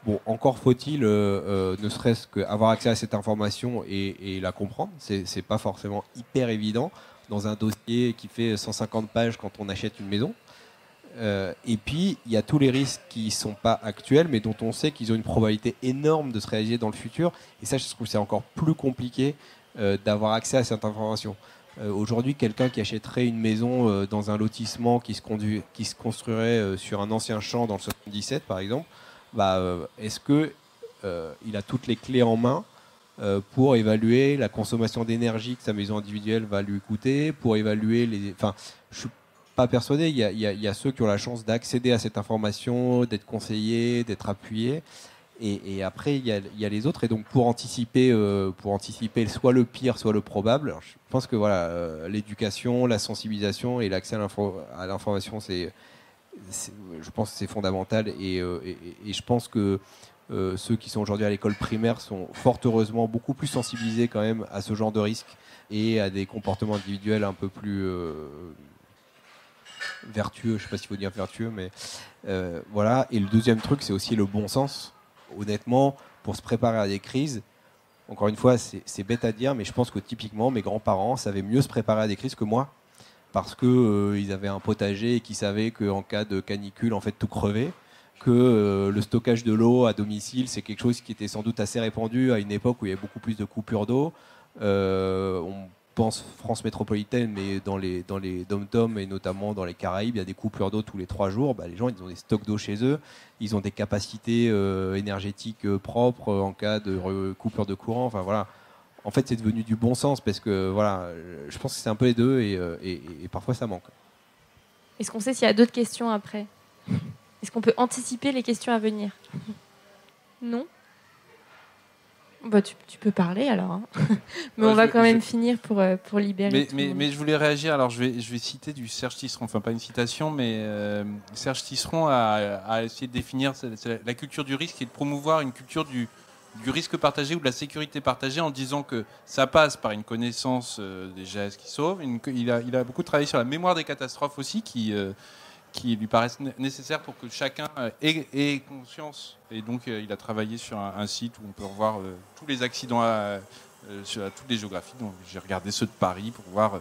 Bon, encore faut-il, ne serait-ce qu'avoir accès à cette information et la comprendre. C'est pas forcément hyper évident dans un dossier qui fait 150 pages quand on achète une maison. Et puis, il y a tous les risques qui ne sont pas actuels, mais dont on sait qu'ils ont une probabilité énorme de se réaliser dans le futur. Et ça, je trouve que c'est encore plus compliqué d'avoir accès à cette information. Aujourd'hui, quelqu'un qui achèterait une maison dans un lotissement qui se construirait sur un ancien champ dans le 77, par exemple, est-ce qu'il a toutes les clés en main pour évaluer la consommation d'énergie que sa maison individuelle va lui coûter, pour évaluer les... Enfin, je suis pas persuadé. Il y a ceux qui ont la chance d'accéder à cette information, d'être conseillés, d'être appuyés. Et après, il y a les autres. Et donc, pour anticiper soit le pire, soit le probable, alors, je pense que voilà, l'éducation, la sensibilisation et l'accès à l'information, je pense que c'est fondamental. Et je pense que ceux qui sont aujourd'hui à l'école primaire sont fort heureusement beaucoup plus sensibilisés quand même à ce genre de risques et à des comportements individuels un peu plus vertueux. Je ne sais pas s'il faut dire vertueux, mais voilà. Et le deuxième truc, c'est aussi le bon sens. Honnêtement, pour se préparer à des crises, encore une fois, c'est bête à dire, mais je pense que typiquement, mes grands-parents savaient mieux se préparer à des crises que moi, parce qu'ils avaient un potager et qu'ils savaient qu'en cas de canicule, en fait, tout crevait, que le stockage de l'eau à domicile, c'est quelque chose qui était sans doute assez répandu à une époque où il y avait beaucoup plus de coupures d'eau. On pense France métropolitaine, mais dans les dom-toms et notamment dans les Caraïbes, il y a des coupures d'eau tous les 3 jours. Les gens, ils ont des stocks d'eau chez eux, ils ont des capacités énergétiques propres en cas de coupure de courant. Enfin voilà. En fait, c'est devenu du bon sens parce que voilà, je pense que c'est un peu les deux et parfois ça manque. Est-ce qu'on sait s'il y a d'autres questions après ? Est-ce qu'on peut anticiper les questions à venir ? Non ? Tu peux parler alors, hein. Mais on va quand même finir pour libérer. Mais je voulais réagir. Alors je vais citer du Serge Tisseron, enfin pas une citation, mais Serge Tisseron a essayé de définir la culture du risque et de promouvoir une culture du risque partagé ou de la sécurité partagée en disant que ça passe par une connaissance des gestes qui sauvent. Il a beaucoup travaillé sur la mémoire des catastrophes aussi, qui lui paraissent nécessaires pour que chacun ait conscience. Et donc, il a travaillé sur un site où on peut revoir tous les accidents sur toutes les géographies. Donc, j'ai regardé ceux de Paris pour voir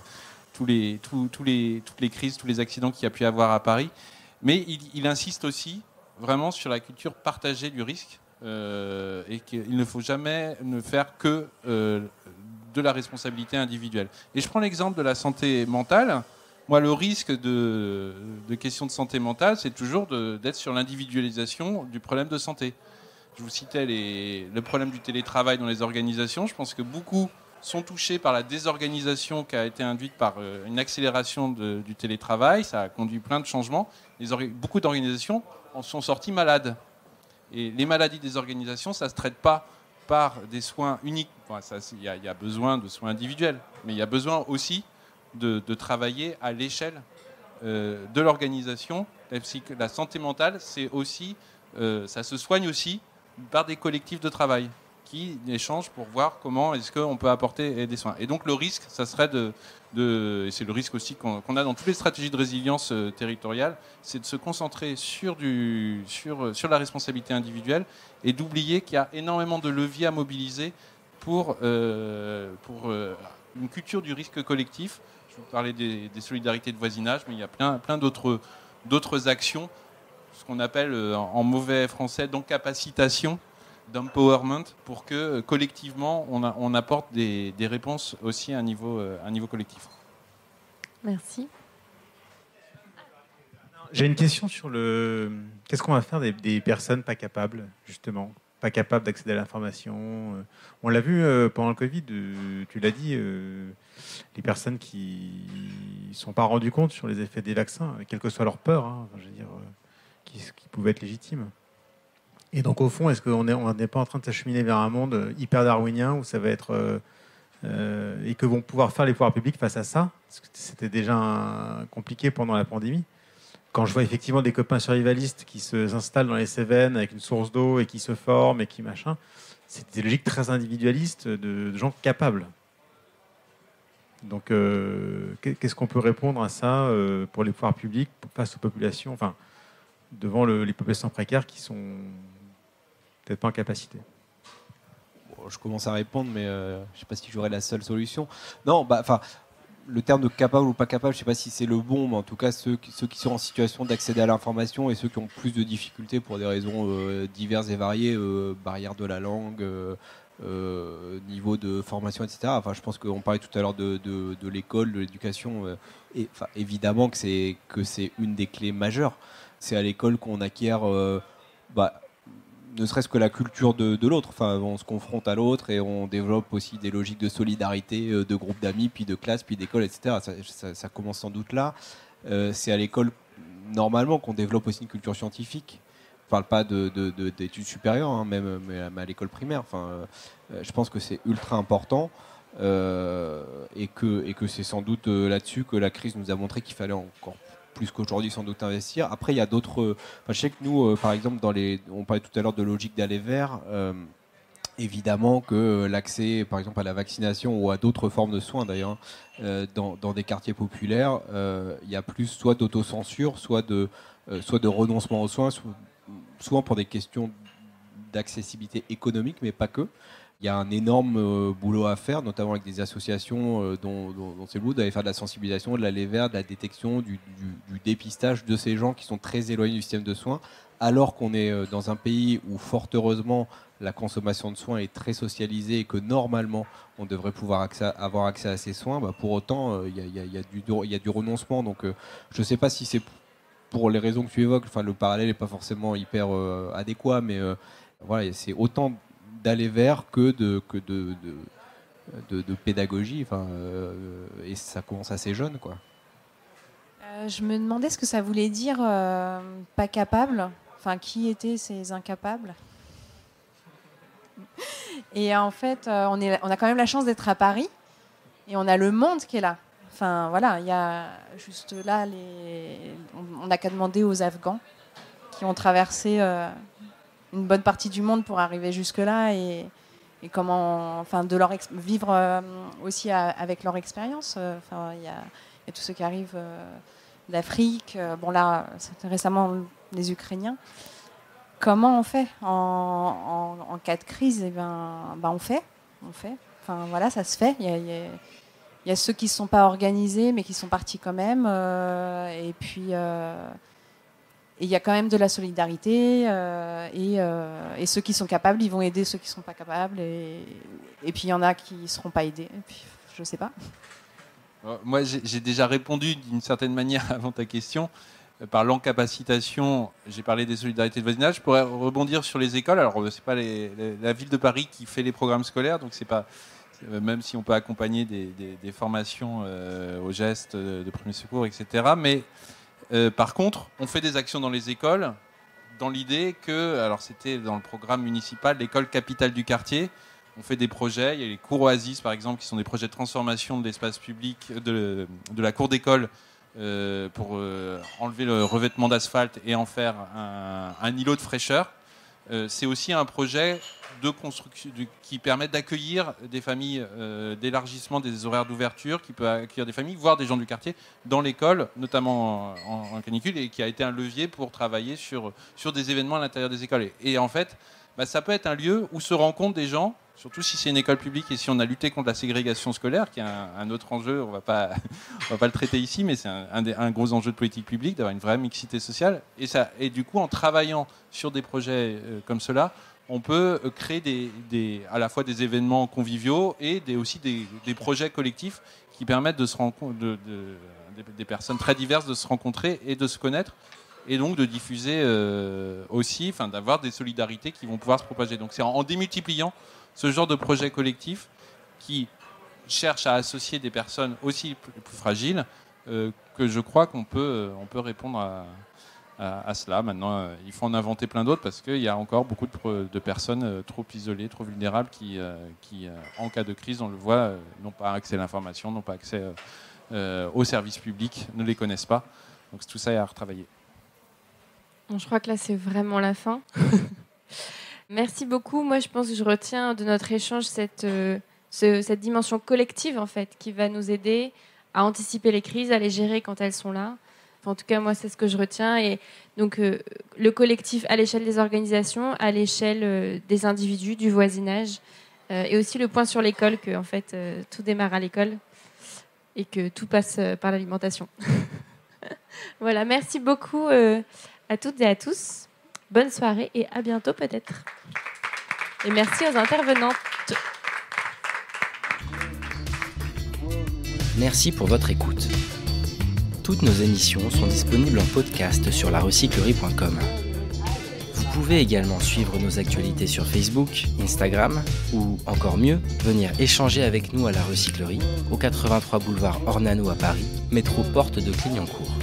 toutes les crises, tous les accidents qu'il y a pu y avoir à Paris. Mais il insiste aussi vraiment sur la culture partagée du risque et qu'il ne faut jamais ne faire que de la responsabilité individuelle. Et je prends l'exemple de la santé mentale. Moi, le risque de questions de santé mentale, c'est toujours d'être sur l'individualisation du problème de santé. Je vous citais le problème du télétravail dans les organisations. Je pense que beaucoup sont touchés par la désorganisation qui a été induite par une accélération du télétravail. Ça a conduit plein de changements. Beaucoup d'organisations en sont sorties malades. Et les maladies des organisations, ça ne se traite pas par des soins uniques. Il y a besoin de soins individuels, mais il y a besoin aussi de travailler à l'échelle de l'organisation. La santé mentale, c'est aussi, ça se soigne aussi par des collectifs de travail qui échangent pour voir comment est-ce qu'on peut apporter des soins. Et donc le risque, ça serait et c'est le risque aussi qu'on a dans toutes les stratégies de résilience territoriale, c'est de se concentrer sur la responsabilité individuelle et d'oublier qu'il y a énormément de leviers à mobiliser pour une culture du risque collectif. Je vous parlais des solidarités de voisinage, mais il y a plein d'autres actions, ce qu'on appelle en mauvais français d'encapacitation, d'empowerment, pour que collectivement on apporte des réponses aussi à un niveau collectif. Merci. J'ai une question sur qu'est-ce qu'on va faire des personnes pas capables, justement. pas capables d'accéder à l'information. On l'a vu pendant le Covid, tu l'as dit, les personnes qui ne sont pas rendues compte sur les effets des vaccins, quelle que soit leur peur, hein, je veux dire, qui pouvaient être légitimes. Et donc, au fond, est-ce qu'on n'est pas en train de s'acheminer vers un monde hyper darwinien où ça va être... et que vont pouvoir faire les pouvoirs publics face à ça? Parce que c'était déjà compliqué pendant la pandémie. Quand je vois effectivement des copains survivalistes qui s'installent dans les Cévennes avec une source d'eau et qui se forment et qui machin, c'est des logiques très individualistes de gens capables. Donc, qu'est-ce qu'on peut répondre à ça pour les pouvoirs publics face aux populations, enfin, devant les populations précaires qui sont peut-être pas en capacité? Je commence à répondre, mais je ne sais pas si j'aurai la seule solution. Non, le terme de capable ou pas capable, je ne sais pas si c'est le bon, mais en tout cas, ceux qui sont en situation d'accéder à l'information et ceux qui ont plus de difficultés pour des raisons diverses et variées, barrière de la langue, niveau de formation, etc. Enfin, je pense qu'on parlait tout à l'heure de l'école, de l'éducation. Évidemment que c'est une des clés majeures. C'est à l'école qu'on acquiert... ne serait-ce que la culture de l'autre. Enfin, on se confronte à l'autre et on développe aussi des logiques de solidarité, de groupes d'amis, puis de classe, puis d'école, etc. Ça commence sans doute là. C'est à l'école, normalement, qu'on développe aussi une culture scientifique. Je ne parle pas d'études supérieures, hein, même à l'école primaire. Enfin, je pense que c'est ultra important et que c'est sans doute là-dessus que la crise nous a montré qu'il fallait encore plus qu'aujourd'hui sans doute investir. Après, il y a d'autres... je sais que nous, par exemple, on parlait tout à l'heure de logique d'aller vers, évidemment que l'accès, par exemple, à la vaccination ou à d'autres formes de soins, d'ailleurs, dans des quartiers populaires, il y a plus soit d'autocensure, soit de renoncement aux soins, souvent pour des questions d'accessibilité économique, mais pas que. Il y a un énorme boulot à faire, notamment avec des associations dont c'est le boulot d'aller faire de la sensibilisation, de l'aller vers, de la détection, du dépistage de ces gens qui sont très éloignés du système de soins, alors qu'on est dans un pays où, fort heureusement, la consommation de soins est très socialisée et que normalement, on devrait pouvoir avoir accès à ces soins. Pour autant, il y a du renoncement. Donc, je ne sais pas si c'est pour les raisons que tu évoques. Enfin, le parallèle n'est pas forcément hyper adéquat, mais voilà, c'est autant d'aller vers que de pédagogie, et ça commence assez jeune, quoi. Je me demandais ce que ça voulait dire pas capable, enfin qui étaient ces incapables. Et en fait, on a quand même la chance d'être à Paris et on a le monde qui est là. Enfin voilà, il y a juste là on n'a qu'à demander aux Afghans qui ont traversé une bonne partie du monde pour arriver jusque-là et comment, enfin, de leur vivre aussi avec leur expérience. Enfin, il y a tous ceux qui arrivent d'Afrique. Bon là, c'était récemment les Ukrainiens. Comment on fait en cas de crise? On fait. Enfin voilà, ça se fait. Il y a ceux qui ne sont pas organisés mais qui sont partis quand même. Et puis il y a quand même de la solidarité et ceux qui sont capables, ils vont aider ceux qui ne sont pas capables et puis il y en a qui ne seront pas aidés. Et puis, je ne sais pas. Moi, j'ai déjà répondu d'une certaine manière avant ta question. Par l'encapacitation, j'ai parlé des solidarités de voisinage. Je pourrais rebondir sur les écoles. Alors, ce n'est pas la ville de Paris qui fait les programmes scolaires, donc c'est pas... Même si on peut accompagner des formations aux gestes de premier secours, etc. Mais par contre, on fait des actions dans les écoles dans l'idée que, alors c'était dans le programme municipal, l'école capitale du quartier, on fait des projets, il y a les cours Oasis par exemple, qui sont des projets de transformation de l'espace public, de la cour d'école pour enlever le revêtement d'asphalte et en faire un îlot de fraîcheur. C'est aussi un projet de construction qui permet d'accueillir des familles, d'élargissement des horaires d'ouverture, qui peut accueillir des familles, voire des gens du quartier, dans l'école, notamment en canicule, et qui a été un levier pour travailler sur des événements à l'intérieur des écoles. Et en fait, ça peut être un lieu où se rencontrent des gens, surtout si c'est une école publique et si on a lutté contre la ségrégation scolaire, qui est un autre enjeu, on va pas le traiter ici, mais c'est un gros enjeu de politique publique, d'avoir une vraie mixité sociale. Et du coup, en travaillant sur des projets comme cela, on peut créer à la fois des événements conviviaux et aussi des projets collectifs qui permettent de se rencontrer, des personnes très diverses de se rencontrer et de se connaître et donc de diffuser aussi, d'avoir des solidarités qui vont pouvoir se propager. Donc c'est en démultipliant ce genre de projets collectifs qui cherchent à associer des personnes aussi plus fragiles que je crois qu'on peut répondre à cela. Maintenant, il faut en inventer plein d'autres parce qu'il y a encore beaucoup de personnes trop isolées, trop vulnérables qui en cas de crise, on le voit, n'ont pas accès à l'information, n'ont pas accès aux services publics, ne les connaissent pas. Donc tout ça est à retravailler. Je crois que là, c'est vraiment la fin. Merci beaucoup. Moi, je pense que je retiens de notre échange cette dimension collective, en fait, qui va nous aider à anticiper les crises, à les gérer quand elles sont là. En tout cas, moi, c'est ce que je retiens. Et donc, le collectif à l'échelle des organisations, à l'échelle des individus, du voisinage, et aussi le point sur l'école, que en fait, tout démarre à l'école et que tout passe par l'alimentation. Voilà, merci beaucoup à toutes et à tous. Bonne soirée et à bientôt peut-être. Et merci aux intervenantes. Merci pour votre écoute. Toutes nos émissions sont disponibles en podcast sur larecyclerie.com. Vous pouvez également suivre nos actualités sur Facebook, Instagram ou, encore mieux, venir échanger avec nous à la Recyclerie, au 83 boulevard Ornano à Paris, métro Porte de Clignancourt.